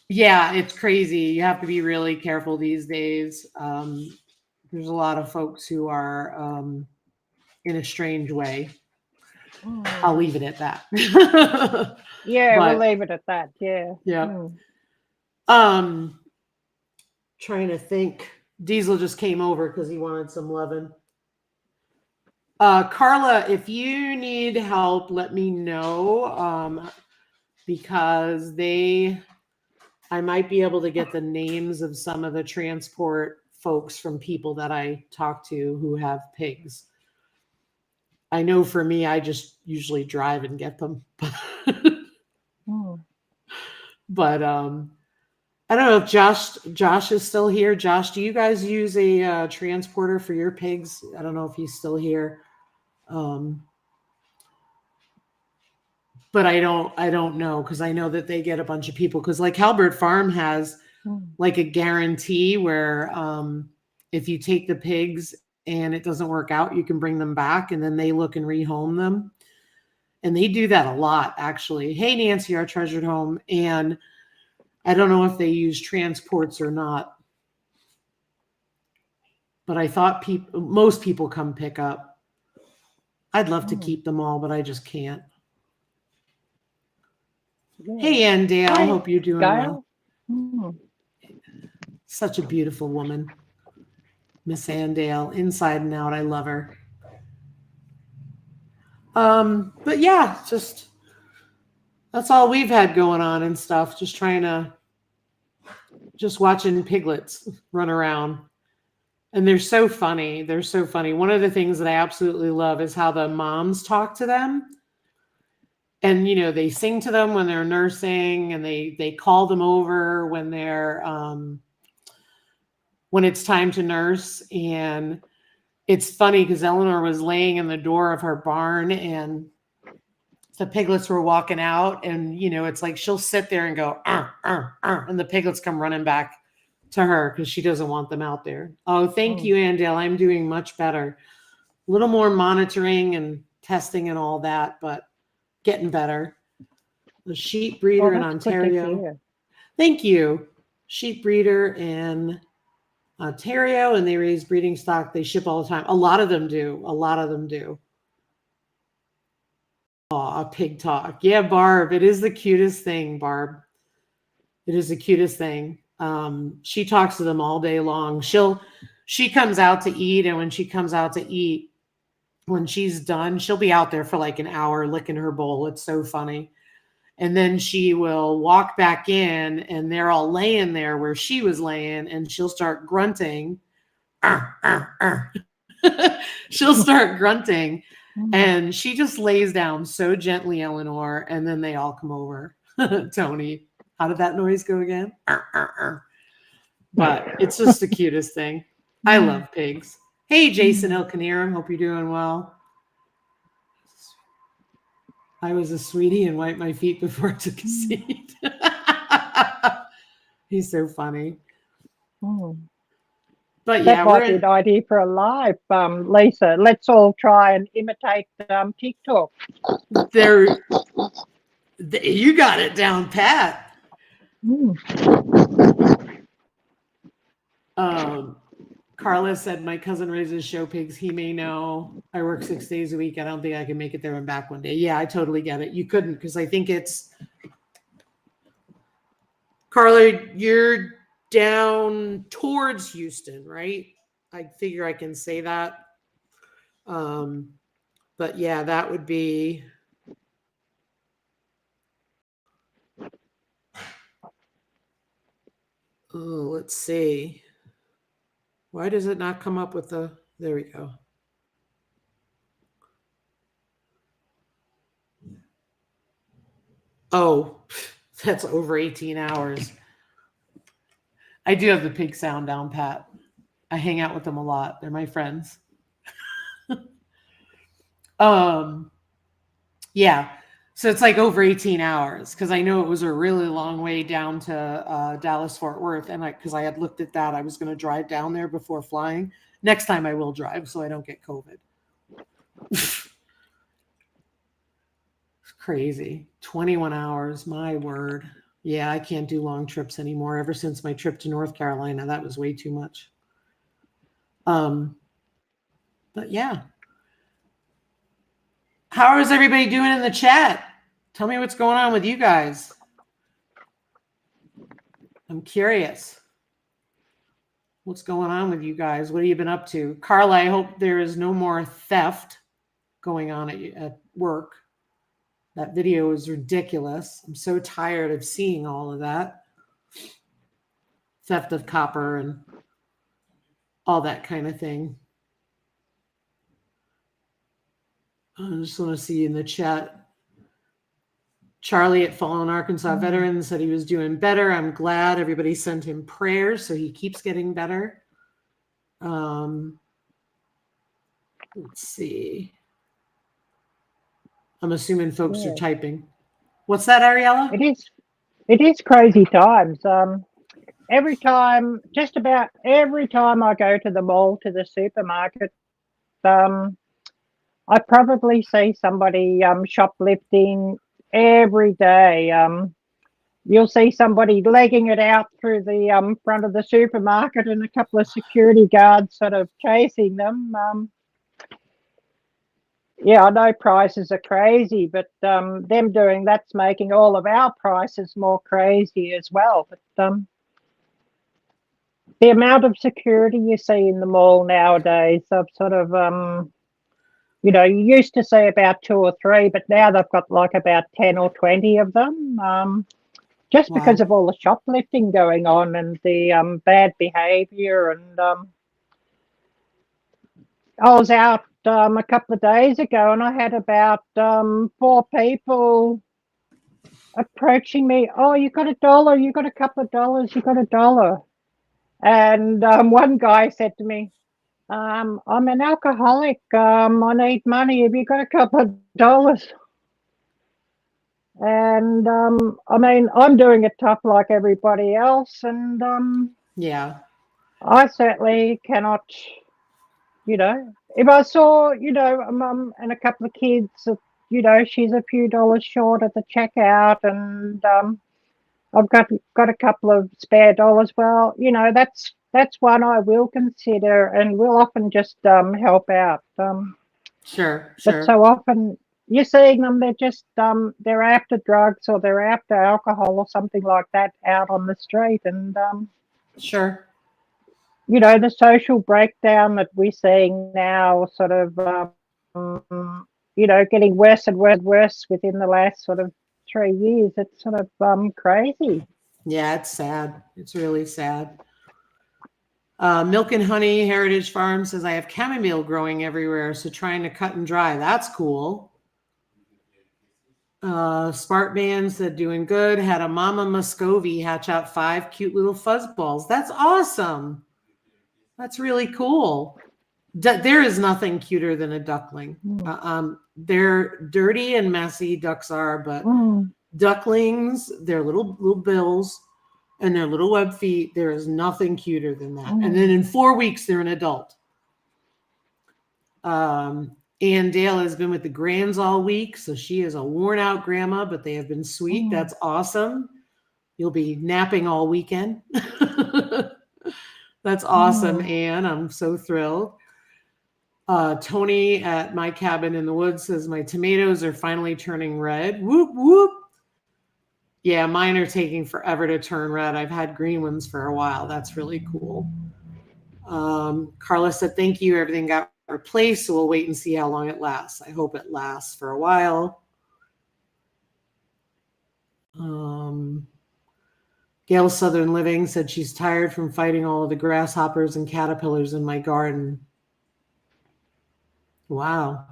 S1: Yeah, it's crazy. You have to be really careful these days. There's a lot of folks who are in a strange way. I'll
S2: Mm.
S1: leave it at that.
S2: Yeah, we'll
S1: But
S2: leave it at that. Yeah.
S1: yeah.
S2: Mm.
S1: Um, trying to think. Diesel just came over because he wanted some loving. Carla, if you need help, let me know. Because I might be able to get the names of some of the transport folks from people that I talk to who have pigs. I know for me, I just usually drive and get them.
S2: Mm.
S1: But I don't know if Josh is still here. Josh, do you guys use a transporter for your pigs? I don't know if he's still here. Um, but I don't know because I know that they get a bunch of people because like Halbert Farm has
S2: Mm.
S1: like a guarantee where if you take the pigs and it doesn't work out, you can bring them back and then they look and rehome them. And they do that a lot, actually. Hey, Nancy, our treasured home. And I don't know if they use transports or not, but I thought most people come pick up. I'd love to
S2: Mm.
S1: keep them all, but I just can't.
S2: Yeah.
S1: Hey, Andale,
S2: Hi,
S1: hope you're doing well.
S2: Gail. Mm.
S1: Such a beautiful woman, Miss Andale, inside and out. I love her. But yeah, just that's all we've had going on and stuff. Just trying to just watching piglets run around. And they're so funny. They're so funny. One of the things that I absolutely love is how the moms talk to them. And they sing to them when they're nursing and they call them over when it's time to nurse. And it's funny because Eleanor was laying in the door of her barn and the piglets were walking out and it's like she'll sit there and go and the piglets come running back to her because she doesn't want them out there. Oh, thank
S2: Mm.
S1: you, Andale. I'm doing much better. A little more monitoring and testing and all that, but getting better. The sheep
S2: Oh,
S1: breeder in
S2: that's good to
S1: Ontario.
S2: hear.
S1: Thank you. Sheep breeder in Ontario, and they raise breeding stock. They ship all the time. A lot of them do. A lot of them do. Aw, pig talk. Yeah, Barb. It is the cutest thing, Barb. It is the cutest thing. She talks to them all day long. She comes out to eat, and when she comes out to eat, when she's done, she'll be out there for like an hour licking her bowl. It's so funny. And then she will walk back in, and they're all laying there where she was laying, and she'll start grunting. "Arr, arr, arr." She'll start grunting,
S2: Mm.
S1: and she just lays down so gently, Eleanor, and then they all come over. Tony, how did that noise go again? Arr, arr, arr. But it's just the cutest thing. I
S2: Mm.
S1: love pigs. Hey, Jason
S2: Mm.
S1: El Canira, hope you're doing well. I was a sweetie and wiped my feet before I took a
S2: Mm.
S1: seat. He's so funny.
S2: Mm.
S1: But
S2: That
S1: yeah, we're
S2: might be an
S1: in
S2: idea for a live, Lisa. Let's all try and imitate TikTok.
S1: there. You got it down pat.
S2: Mm.
S1: Um, Carla said, my cousin raises show pigs. He may know I work 6 days a week. I don't think I can make it there and back one day. Yeah, I totally get it. You couldn't because I think it's Carla, you're down towards Houston, right? I figure I can say that. Um, But yeah, that would be. Oh, let's see. Why does it not come up with the? There we go. Oh, that's over 18 hours. I do have the pig sound down pat. I hang out with them a lot. They're my friends. um, yeah. So it's like over 18 hours because I know it was a really long way down to Dallas Fort Worth, and because I had looked at that, I was going to drive down there before flying. Next time I will drive so I don't get COVID. It's crazy. 21 hours, my word. Yeah, I can't do long trips anymore. Ever since my trip to North Carolina, that was way too much. But yeah. How is everybody doing in the chat? Tell me what's going on with you guys. I'm curious. What's going on with you guys? What have you been up to? Carla, I hope there is no more theft going on at work. That video is ridiculous. I'm so tired of seeing all of that. Theft of copper and all that kind of thing. I just want to see in the chat. Charlie at Fallen Arkansas Veterans said he was doing better. I'm glad everybody sent him prayers, so he keeps getting better. Let's see. I'm assuming folks are typing. What's that, Ariella?
S2: It is crazy times. Just about every time I go to the mall, to the supermarket, I probably see somebody shoplifting every day. You'll see somebody legging it out through the front of the supermarket and a couple of security guards sort of chasing them. Yeah, I know prices are crazy, but them doing that's making all of our prices more crazy as well. But the amount of security you see in the mall nowadays, I've sort of, you used to see about 2 or 3, but now they've got like about 10 or 20 of them. Just because of all the shoplifting going on and the bad behavior. And I was out a couple of days ago and I had about 4 people approaching me. Oh, you got $1, you got a couple of dollars, you got $1. And one guy said to me, I'm an alcoholic. I need money. Have you got a couple of dollars? And I mean, I'm doing it tough like everybody else. And
S1: yeah,
S2: I certainly cannot, if I saw, a mum and a couple of kids, she's a few dollars short at the checkout and I've got a couple of spare dollars. Well, that's one I will consider and will often just help out.
S1: Sure.
S2: But so often you're seeing them, they're just they're after drugs or they're after alcohol or something like that out on the street. And
S1: sure.
S2: The social breakdown that we're seeing now, sort of getting worse and worse within the last sort of 3 years. It's sort of crazy.
S1: Yeah, it's sad. It's really sad. Milk and Honey Heritage Farm says, I have chamomile growing everywhere, so trying to cut and dry. That's cool. Sparkman said, doing good. Had a Mama Muscovy hatch out 5 cute little fuzzballs. That's awesome. That's really cool. There is nothing cuter than a duckling. They're dirty and messy, ducks are, but ducklings, their little bills and their little web feet, there is nothing cuter than that. And then in 4 weeks, they're an adult. Ann Dale has been with the Grands all week, so she is a worn out grandma, but they have been sweet. That's awesome. You'll be napping all weekend. That's awesome, Ann. I'm so thrilled. Tony at my cabin in the woods says, my tomatoes are finally turning red. Whoop, whoop. Yeah, mine are taking forever to turn red. I've had green ones for a while. That's really cool. Carla said, thank you. Everything got replaced, so we'll wait and see how long it lasts. I hope it lasts for a while. Gail Southern Living said she's tired from fighting all of the grasshoppers and caterpillars in my garden. Wow.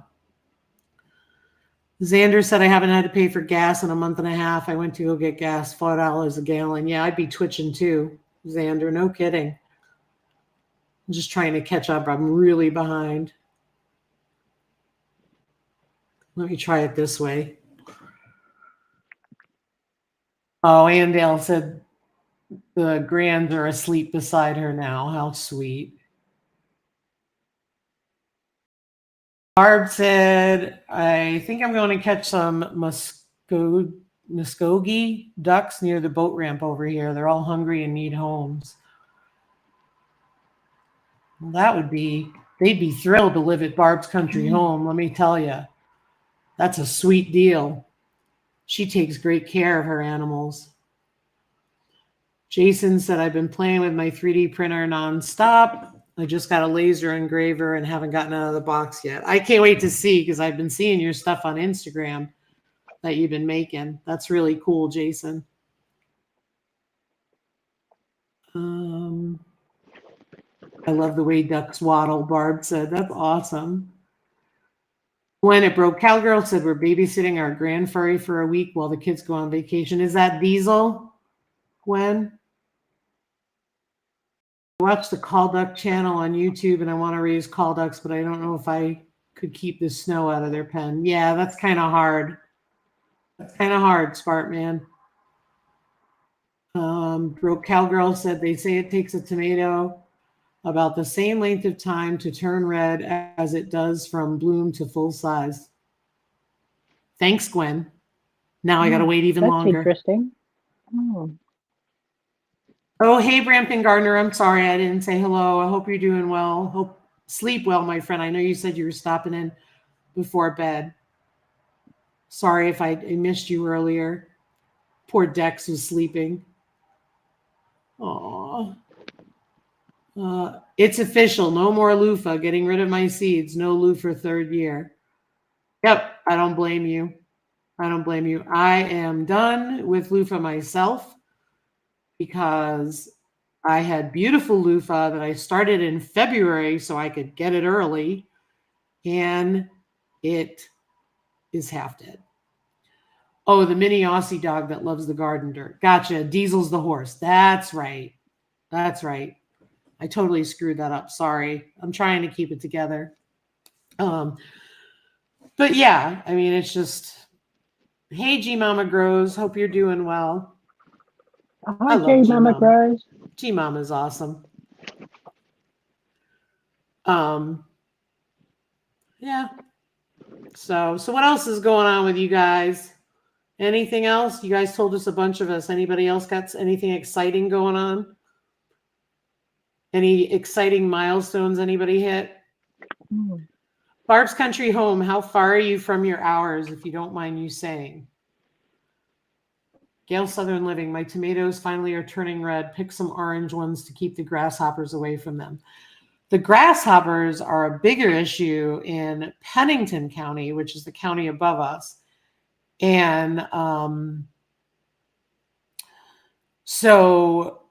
S1: Xander said I haven't had to pay for gas in a month and a half. I went to go get gas, $4 a gallon. Yeah, I'd be twitching too, Xander. No kidding. I'm just trying to catch up. I'm really behind. Let me try it this way. Oh, Andale said the grands are asleep beside her now. How sweet. Barb said, I think I'm going to catch some Muskogee ducks near the boat ramp over here. They're all hungry and need homes. Well, they'd be thrilled to live at Barb's country home, let me tell you. That's a sweet deal. She takes great care of her animals. Jason said, I've been playing with my 3D printer nonstop. I just got a laser engraver and haven't gotten out of the box yet. I can't wait to see, because I've been seeing your stuff on Instagram that you've been making. That's really cool, Jason. I love the way ducks waddle, Barb said. That's awesome. When it broke, Cowgirl said, we're babysitting our grand furry for a week while the kids go on vacation. Is that Diesel, Gwen? I watch the call duck channel on YouTube, and I want to raise call ducks, but I don't know if I could keep the snow out of their pen. Yeah, that's kind of hard. That's kind of hard, Spartman. Broke Cowgirl said, they say it takes a tomato about the same length of time to turn red as it does from bloom to full size. Thanks, Gwen. Now I got to wait even longer.
S2: That's interesting.
S1: Oh, hey, Brampton Gardner. I'm sorry I didn't say hello. I hope you're doing well. Sleep well, my friend. I know you said you were stopping in before bed. Sorry if I missed you earlier. Poor Dex was sleeping. Aw. It's official. No more loofah. Getting rid of my seeds. No loofah third year. Yep. I don't blame you. I don't blame you. I am done with loofah myself because I had beautiful loofah that I started in February so I could get it early, and it is half dead. Oh, the mini Aussie dog that loves the garden dirt. Gotcha. Diesel's the horse. That's right. That's right. I totally screwed that up. Sorry. I'm trying to keep it together. But yeah, I mean, it's just, hey, G Mama Grows. Hope you're doing well.
S2: Hi, G Mama Grows.
S1: G Mama is awesome. Yeah. So what else is going on with you guys? Anything else? You guys told us a bunch of us. Anybody else got anything exciting going on? Any exciting milestones anybody hit? Barb's country home. How far are you from your hours, if you don't mind you saying? Gail Southern Living. My tomatoes finally are turning red. Pick some orange ones to keep the grasshoppers away from them. The grasshoppers are a bigger issue in Pennington County, which is the county above us. And so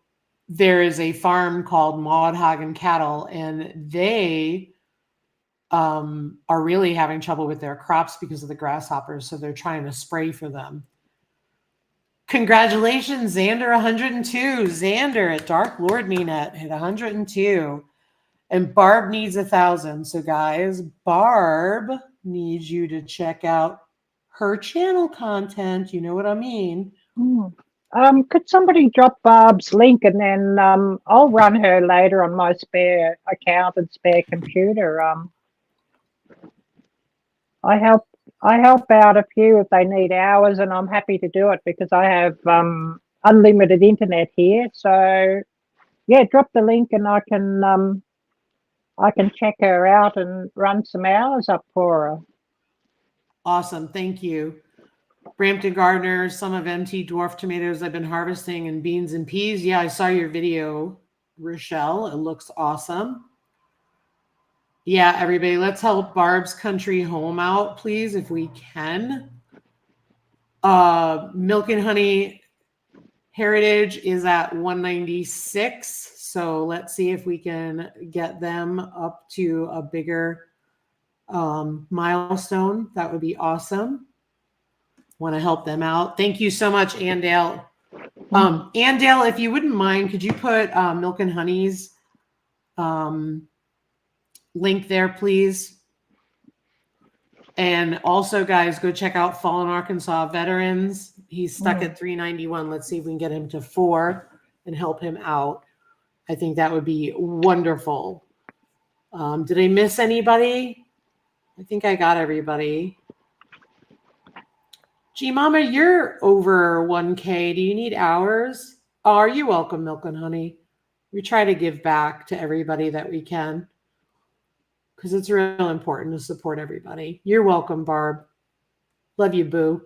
S1: there is a farm called Maudhagen Cattle, and they are really having trouble with their crops because of the grasshoppers. So they're trying to spray for them. Congratulations, Xander 102. Xander at Dark Lord Meanet hit 102. And Barb needs 1,000. So guys, Barb needs you to check out her channel content. You know what I mean?
S2: Could somebody drop Barb's link, and then I'll run her later on my spare account and spare computer. I help out a few if they need hours, and I'm happy to do it because I have unlimited internet here. So yeah, drop the link and I can check her out and run some hours up for her.
S1: Awesome. Thank you. Brampton Gardner, some of MT dwarf tomatoes I've been harvesting, and beans and peas. Yeah, I saw your video, Rochelle. It looks awesome. Yeah, everybody, let's help Barb's country home out, please, if we can. Milk and Honey Heritage is at 196. So let's see if we can get them up to a bigger milestone. That would be awesome. Want to help them out. Thank you so much, Andale. Andale, if you wouldn't mind, could you put Milk and Honey's link there, please? And also, guys, go check out Fallen Arkansas Veterans. He's stuck at 391. Let's see if we can get him to 4 and help him out. I think that would be wonderful. Did I miss anybody? I think I got everybody. Gee, Mama, you're over 1K. Do you need hours? Oh, are you welcome, Milk and Honey? We try to give back to everybody that we can because it's real important to support everybody. You're welcome, Barb. Love you, boo.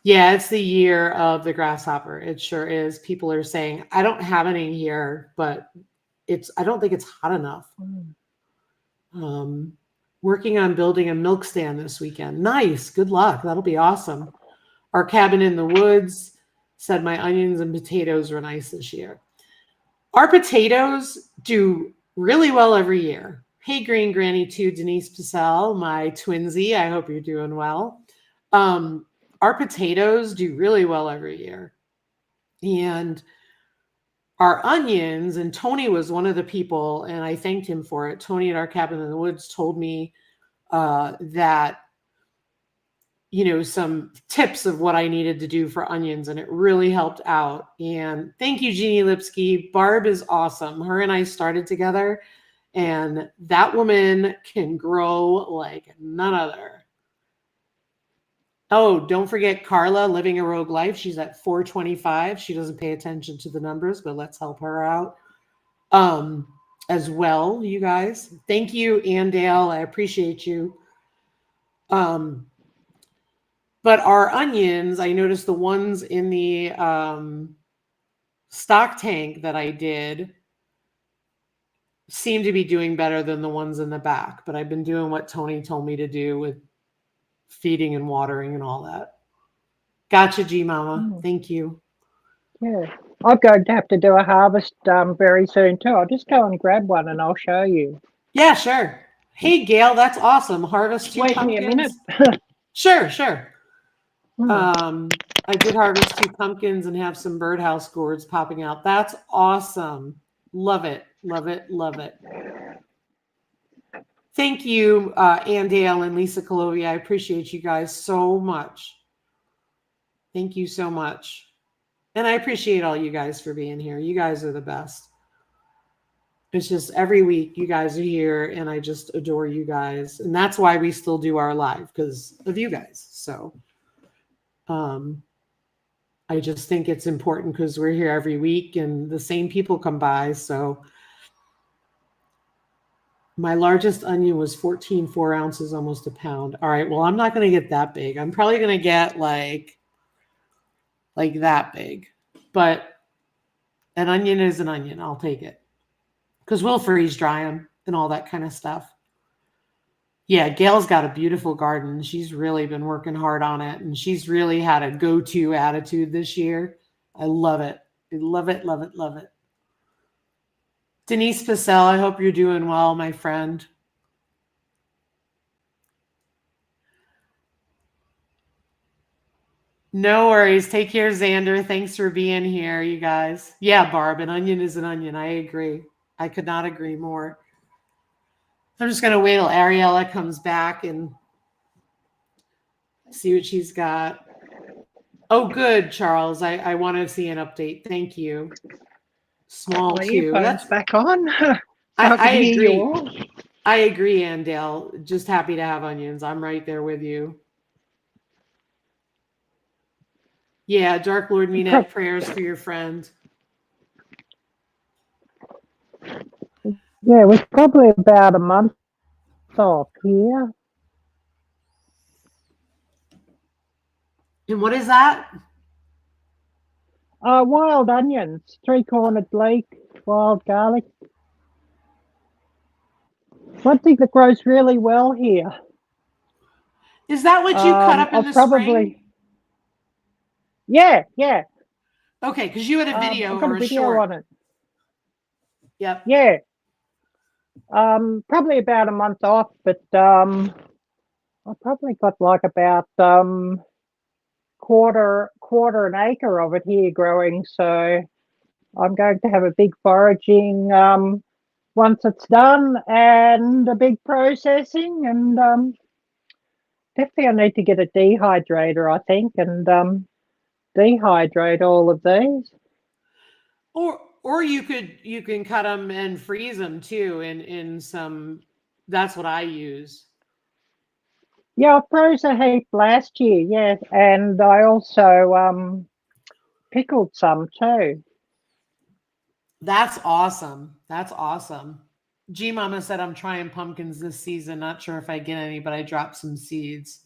S1: Yeah, it's the year of the grasshopper. It sure is. People are saying, I don't have any here, but I don't think it's hot enough. Working on building a milk stand this weekend. Nice. Good luck. That'll be awesome. Our cabin in the woods said my onions and potatoes were nice this year. Our potatoes do really well every year. Hey, Green Granny 2, Denise Pacell, my twinsy. I hope you're doing well. Our potatoes do really well every year. And our onions, and Tony was one of the people, and I thanked him for it. Tony at our cabin in the woods told me that, some tips of what I needed to do for onions, and it really helped out. And thank you, Jeannie Lipsky. Barb is awesome. Her and I started together, and that woman can grow like none other. Oh, don't forget Carla, Living a Rogue Life. She's at 425. She doesn't pay attention to the numbers, but let's help her out as well, you guys. Thank you, Andale. I appreciate you. But our onions, I noticed the ones in the stock tank that I did seem to be doing better than the ones in the back. But I've been doing what Tony told me to do with feeding and watering and all that. Gotcha, G Mama. Thank you.
S2: Yeah, I'm going to have to do a harvest very soon too. I'll just go and grab one and I'll show you.
S1: Yeah, sure. Hey, Gail, that's awesome. Harvest 2
S2: Wait
S1: pumpkins.
S2: me a minute.
S1: Sure. I did harvest 2 pumpkins and have some birdhouse gourds popping out. That's awesome. Love it. Thank you, Andale and Lisa Colovia. I appreciate you guys so much. Thank you so much. And I appreciate all you guys for being here. You guys are the best. It's just every week you guys are here and I just adore you guys. And that's why we still do our live, because of you guys. So I just think it's important because we're here every week and the same people come by. So my largest onion was 14 4 ounces, almost a pound. All right, well, I'm not going to get that big. I'm probably going to get like that big. But an onion is an onion. I'll take it. Because we'll freeze dry them and all that kind of stuff. Yeah, Gail's got a beautiful garden. She's really been working hard on it. And she's really had a go-to attitude this year. I love it. I love it. Denise Pacell, I hope you're doing well, my friend. No worries. Take care, Xander. Thanks for being here, you guys. Yeah, Barb, an onion is an onion. I agree. I could not agree more. I'm just going to wait till Ariella comes back and see what she's got. Oh, good, Charles. I want to see an update. Thank you. Small too.
S2: That's back on.
S1: I agree. I agree, Andale. Just happy to have onions. I'm right there with you. Yeah, Dark Lord Minette, prayers for your friend.
S2: Yeah, it was probably about a month off here.
S1: And what is that?
S2: Wild onions, 3-cornered leek, wild garlic. one thing that grows really well here.
S1: Is that what you cut up in
S2: I've
S1: the
S2: probably,
S1: spring?
S2: yeah.
S1: Okay, because you had a
S2: I've
S1: video
S2: got
S1: or
S2: a
S1: a
S2: video
S1: short.
S2: on it.
S1: Yep.
S2: Yeah. Probably about a month off, but I probably got like about quarter an acre of it here growing. So I'm going to have a big foraging once it's done, and a big processing, and definitely I need to get a dehydrator, I think, and dehydrate all of these.
S1: Or you can cut them and freeze them too in some. That's what I use.
S2: Yeah, I froze a heap last year, yeah, and I also pickled some too.
S1: That's awesome. That's awesome. G Mama said I'm trying pumpkins this season. Not sure if I get any, but I dropped some seeds.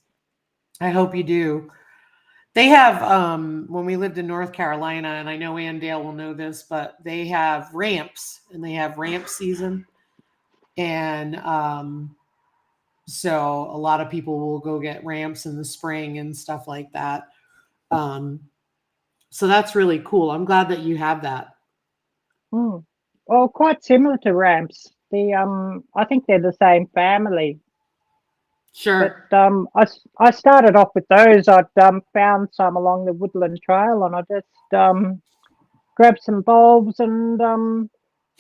S1: I hope you do. They have when we lived in North Carolina, and I know Andale will know this, but they have ramps and they have ramp season. And so a lot of people will go get ramps in the spring and stuff like that. Um, so that's really cool. I'm glad that you have that.
S2: Mm. Well, quite similar to ramps. The I think they're the same family. But
S1: Sure.
S2: I started off with those. I'd found some along the woodland trail, and I just grabbed some bulbs and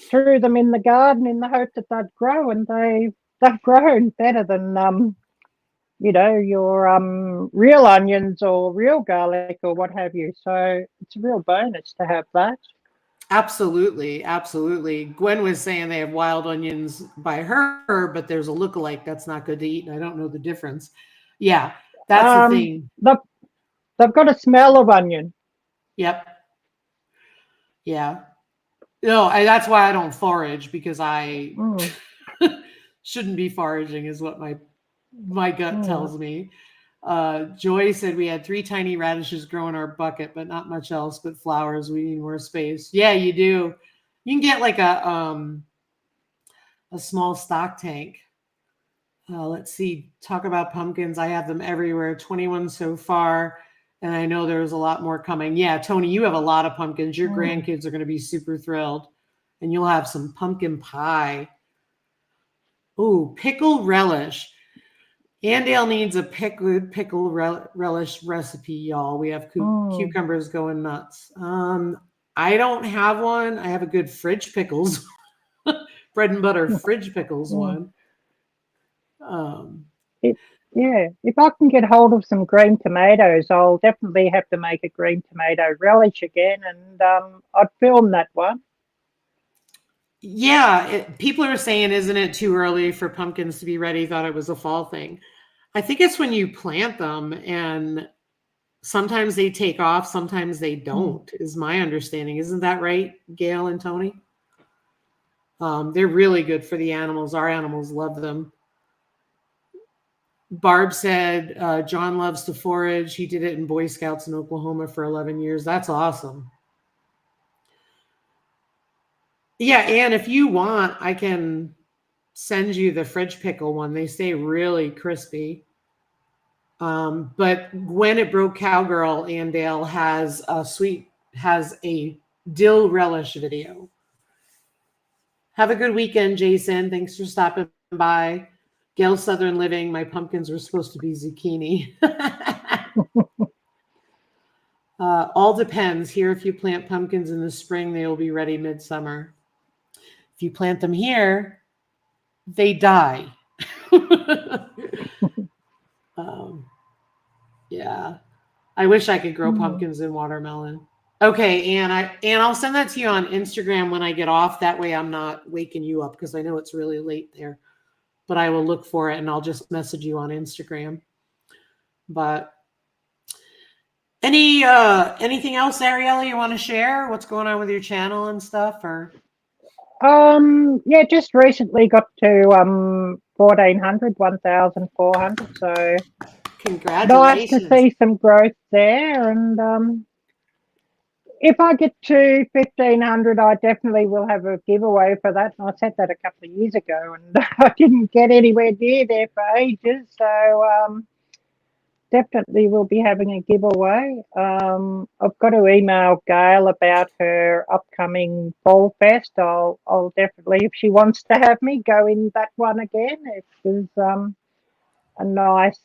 S2: threw them in the garden in the hope that they'd grow, and they've grown better than your real onions or real garlic or what have you. So it's a real bonus to have that.
S1: Absolutely. Absolutely. Gwen was saying they have wild onions by her, but there's a lookalike that's not good to eat. And I don't know the difference. Yeah. That's the
S2: Um,
S1: thing.
S2: they've, they've got a smell of onion.
S1: Yep. Yeah. No, that's why I don't forage because I
S2: Mm,
S1: shouldn't be foraging is what my gut
S2: mm.
S1: tells me. Joy said we had 3 tiny radishes grow in our bucket, but not much else but flowers. We need more space. Yeah, you do. You can get like a small stock tank. Let's see. Talk about pumpkins. I have them everywhere. 21 so far, and I know there's a lot more coming. Yeah, Tony, you have a lot of pumpkins. Your
S2: Mm.
S1: grandkids are going to be super thrilled, and you'll have some pumpkin pie. Ooh, pickle relish. Andale needs a pickle relish recipe, y'all. We have
S2: Mm.
S1: cucumbers going nuts. I don't have one. I have a good fridge pickles, bread and butter fridge pickles
S2: Mm.
S1: one. Um,
S2: It, yeah, if I can get hold of some green tomatoes, I'll definitely have to make a green tomato relish again, and I'd film that one.
S1: yeah, people are saying, isn't it too early for pumpkins to be ready? Thought it was a fall thing. I think it's when you plant them, and sometimes they take off, sometimes they
S2: Mm.
S1: don't, is my understanding. Isn't that right, Gail and Tony? They're really good for the animals. Our animals love them. Barb said John loves to forage. He did it in Boy Scouts in Oklahoma for 11 years. That's awesome. Yeah, and if you want, I can send you the fridge pickle one. They stay really crispy. But when it broke cowgirl, Andale has a dill relish video. Have a good weekend, Jason. Thanks for stopping by. Gail Southern Living. My pumpkins were supposed to be zucchini. All depends. Here, if you plant pumpkins in the spring, they will be ready midsummer. If you plant them here, they die. um, yeah, I wish I could grow
S2: Mm.
S1: pumpkins and watermelon. Okay, and I'll send that to you on Instagram when I get off. That way, I'm not waking you up because I know it's really late there. But I will look for it and I'll just message you on Instagram. But anything else, Ariella, you want to share? What's going on with your channel and stuff? Or
S2: Yeah, just recently got to 1,400, 1,400. So nice to
S1: congratulations.
S2: see some growth there, and if I get to 1,500, I definitely will have a giveaway for that. And I said that a couple of years ago, and I didn't get anywhere near there for ages. So definitely will be having a giveaway. I've got to email Gail about her upcoming Fall Fest. I'll definitely, if she wants to have me, go in that one again. It was a nice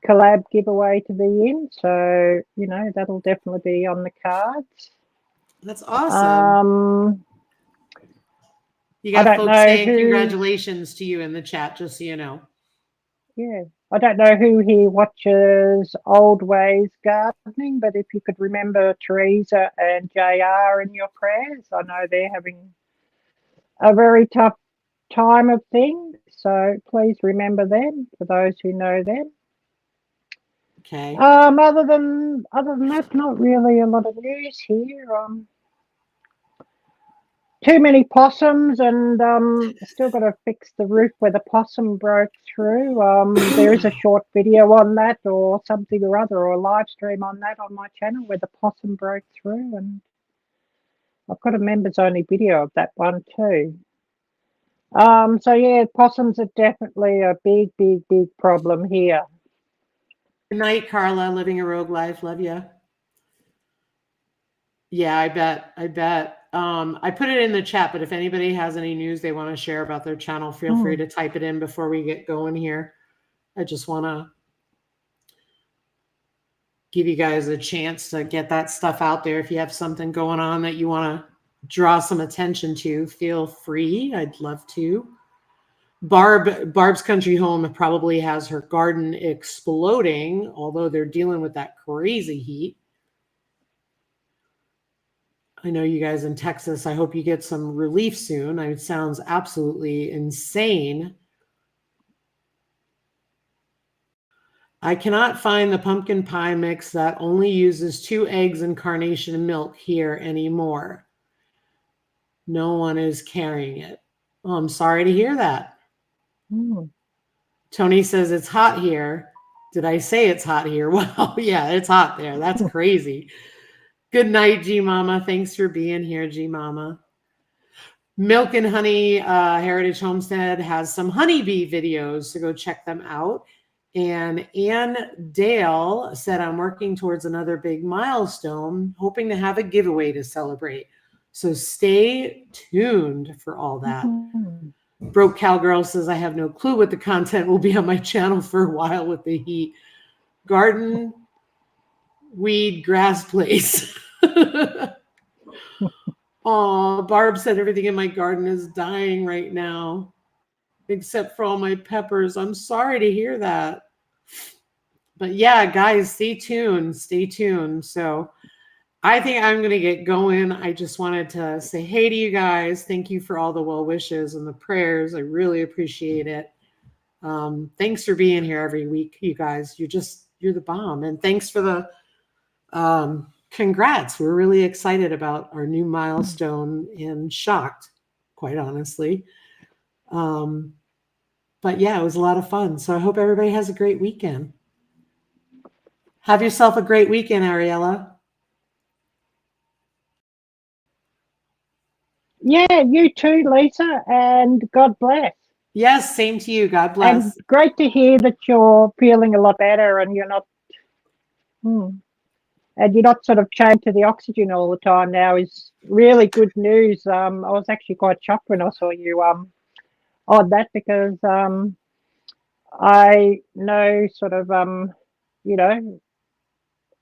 S2: collab giveaway to be in. So, that'll definitely be on the cards.
S1: That's awesome. You
S2: I
S1: got
S2: don't
S1: folks
S2: know
S1: saying
S2: who.
S1: congratulations to you in the chat, just so you know.
S2: Yeah, I don't know who here watches Old Ways Gardening, but if you could remember Teresa and JR in your prayers, I know they're having a very tough time of things. So please remember them for those who know them.
S1: Okay.
S2: Other than that, not really a lot of news here. Too many possums, and still got to fix the roof where the possum broke through. There is a short video on that, or something or other, or a live stream on that on my channel where the possum broke through, and I've got a members only video of that one too. So yeah, possums are definitely a big problem here.
S1: Good night, Carla. Living a rogue life. Love you. Yeah, I bet. I put it in the chat, but if anybody has any news they want to share about their channel, feel free to type it in before we get going here. I just want to give you guys a chance to get that stuff out there. If you have something going on that you want to draw some attention to, feel free. I'd love to. Barb's Country Home probably has her garden exploding, although they're dealing with that crazy heat. I know you guys in Texas, I hope you get some relief soon. It sounds absolutely insane. I cannot find the pumpkin pie mix that only uses 2 eggs and carnation milk here anymore. No one is carrying it. Oh, I'm sorry to hear that. Tony says it's hot here. Did I say it's hot here? Well, yeah, it's hot there. That's crazy. Good night, G Mama. Thanks for being here, G Mama. Milk and Honey Heritage Homestead has some honeybee videos, so go check them out. And Ann Dale said, I'm working towards another big milestone, hoping to have a giveaway to celebrate. So stay tuned for all that. Broke Cowgirl says, I have no clue what the content will be on my channel for a while with the heat. Garden, weed, grass place. Oh, Barb said everything in my garden is dying right now, except for all my peppers. I'm sorry to hear that. But yeah, guys, stay tuned. Stay tuned. So I think I'm going to get going. I just wanted to say hey to you guys. Thank you for all the well wishes and the prayers. I really appreciate it. Thanks for being here every week, you guys. You're the bomb. And thanks for the congrats. We're really excited about our new milestone and shocked, quite honestly. But yeah, it was a lot of fun. So I hope everybody has a great weekend. Have yourself a great weekend, Ariella.
S2: Yeah, you too, Lisa, and God bless.
S1: Yes, same to you. God bless.
S2: And great to hear that you're feeling a lot better and you're not and you're not sort of chained to the oxygen all the time now is really good news. I was actually quite shocked when I saw you on that because I know sort of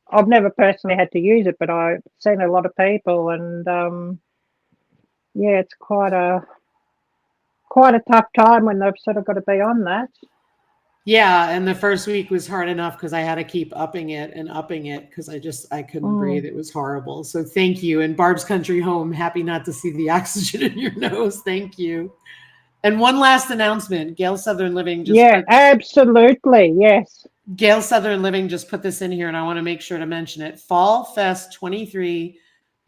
S2: I've never personally had to use it, but I've seen a lot of people, and yeah, it's quite a tough time when they've sort of got to be on that.
S1: Yeah, and the first week was hard enough because I had to keep upping it because I couldn't breathe. It was horrible. So thank you. And Barb's Country Home, happy not to see the oxygen in your nose. Thank you. And one last announcement. Gail Southern Living
S2: absolutely. Yes.
S1: Gail Southern Living just put this in here, and I want to make sure to mention it. Fall Fest 23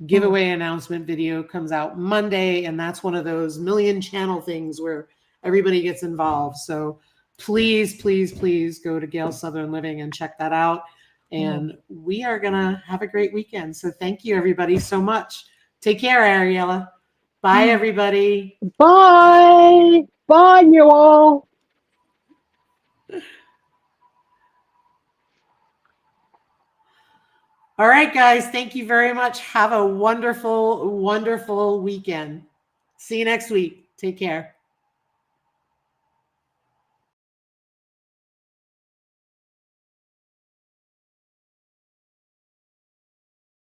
S1: giveaway announcement video comes out Monday, and that's one of those million channel things where everybody gets involved. So please go to Gail Southern Living and check that out. And we are going to have a great weekend. So thank you, everybody, so much. Take care, Ariella. Bye, everybody.
S2: Bye. Bye, you all.
S1: All right, guys. Thank you very much. Have a wonderful, wonderful weekend. See you next week. Take care.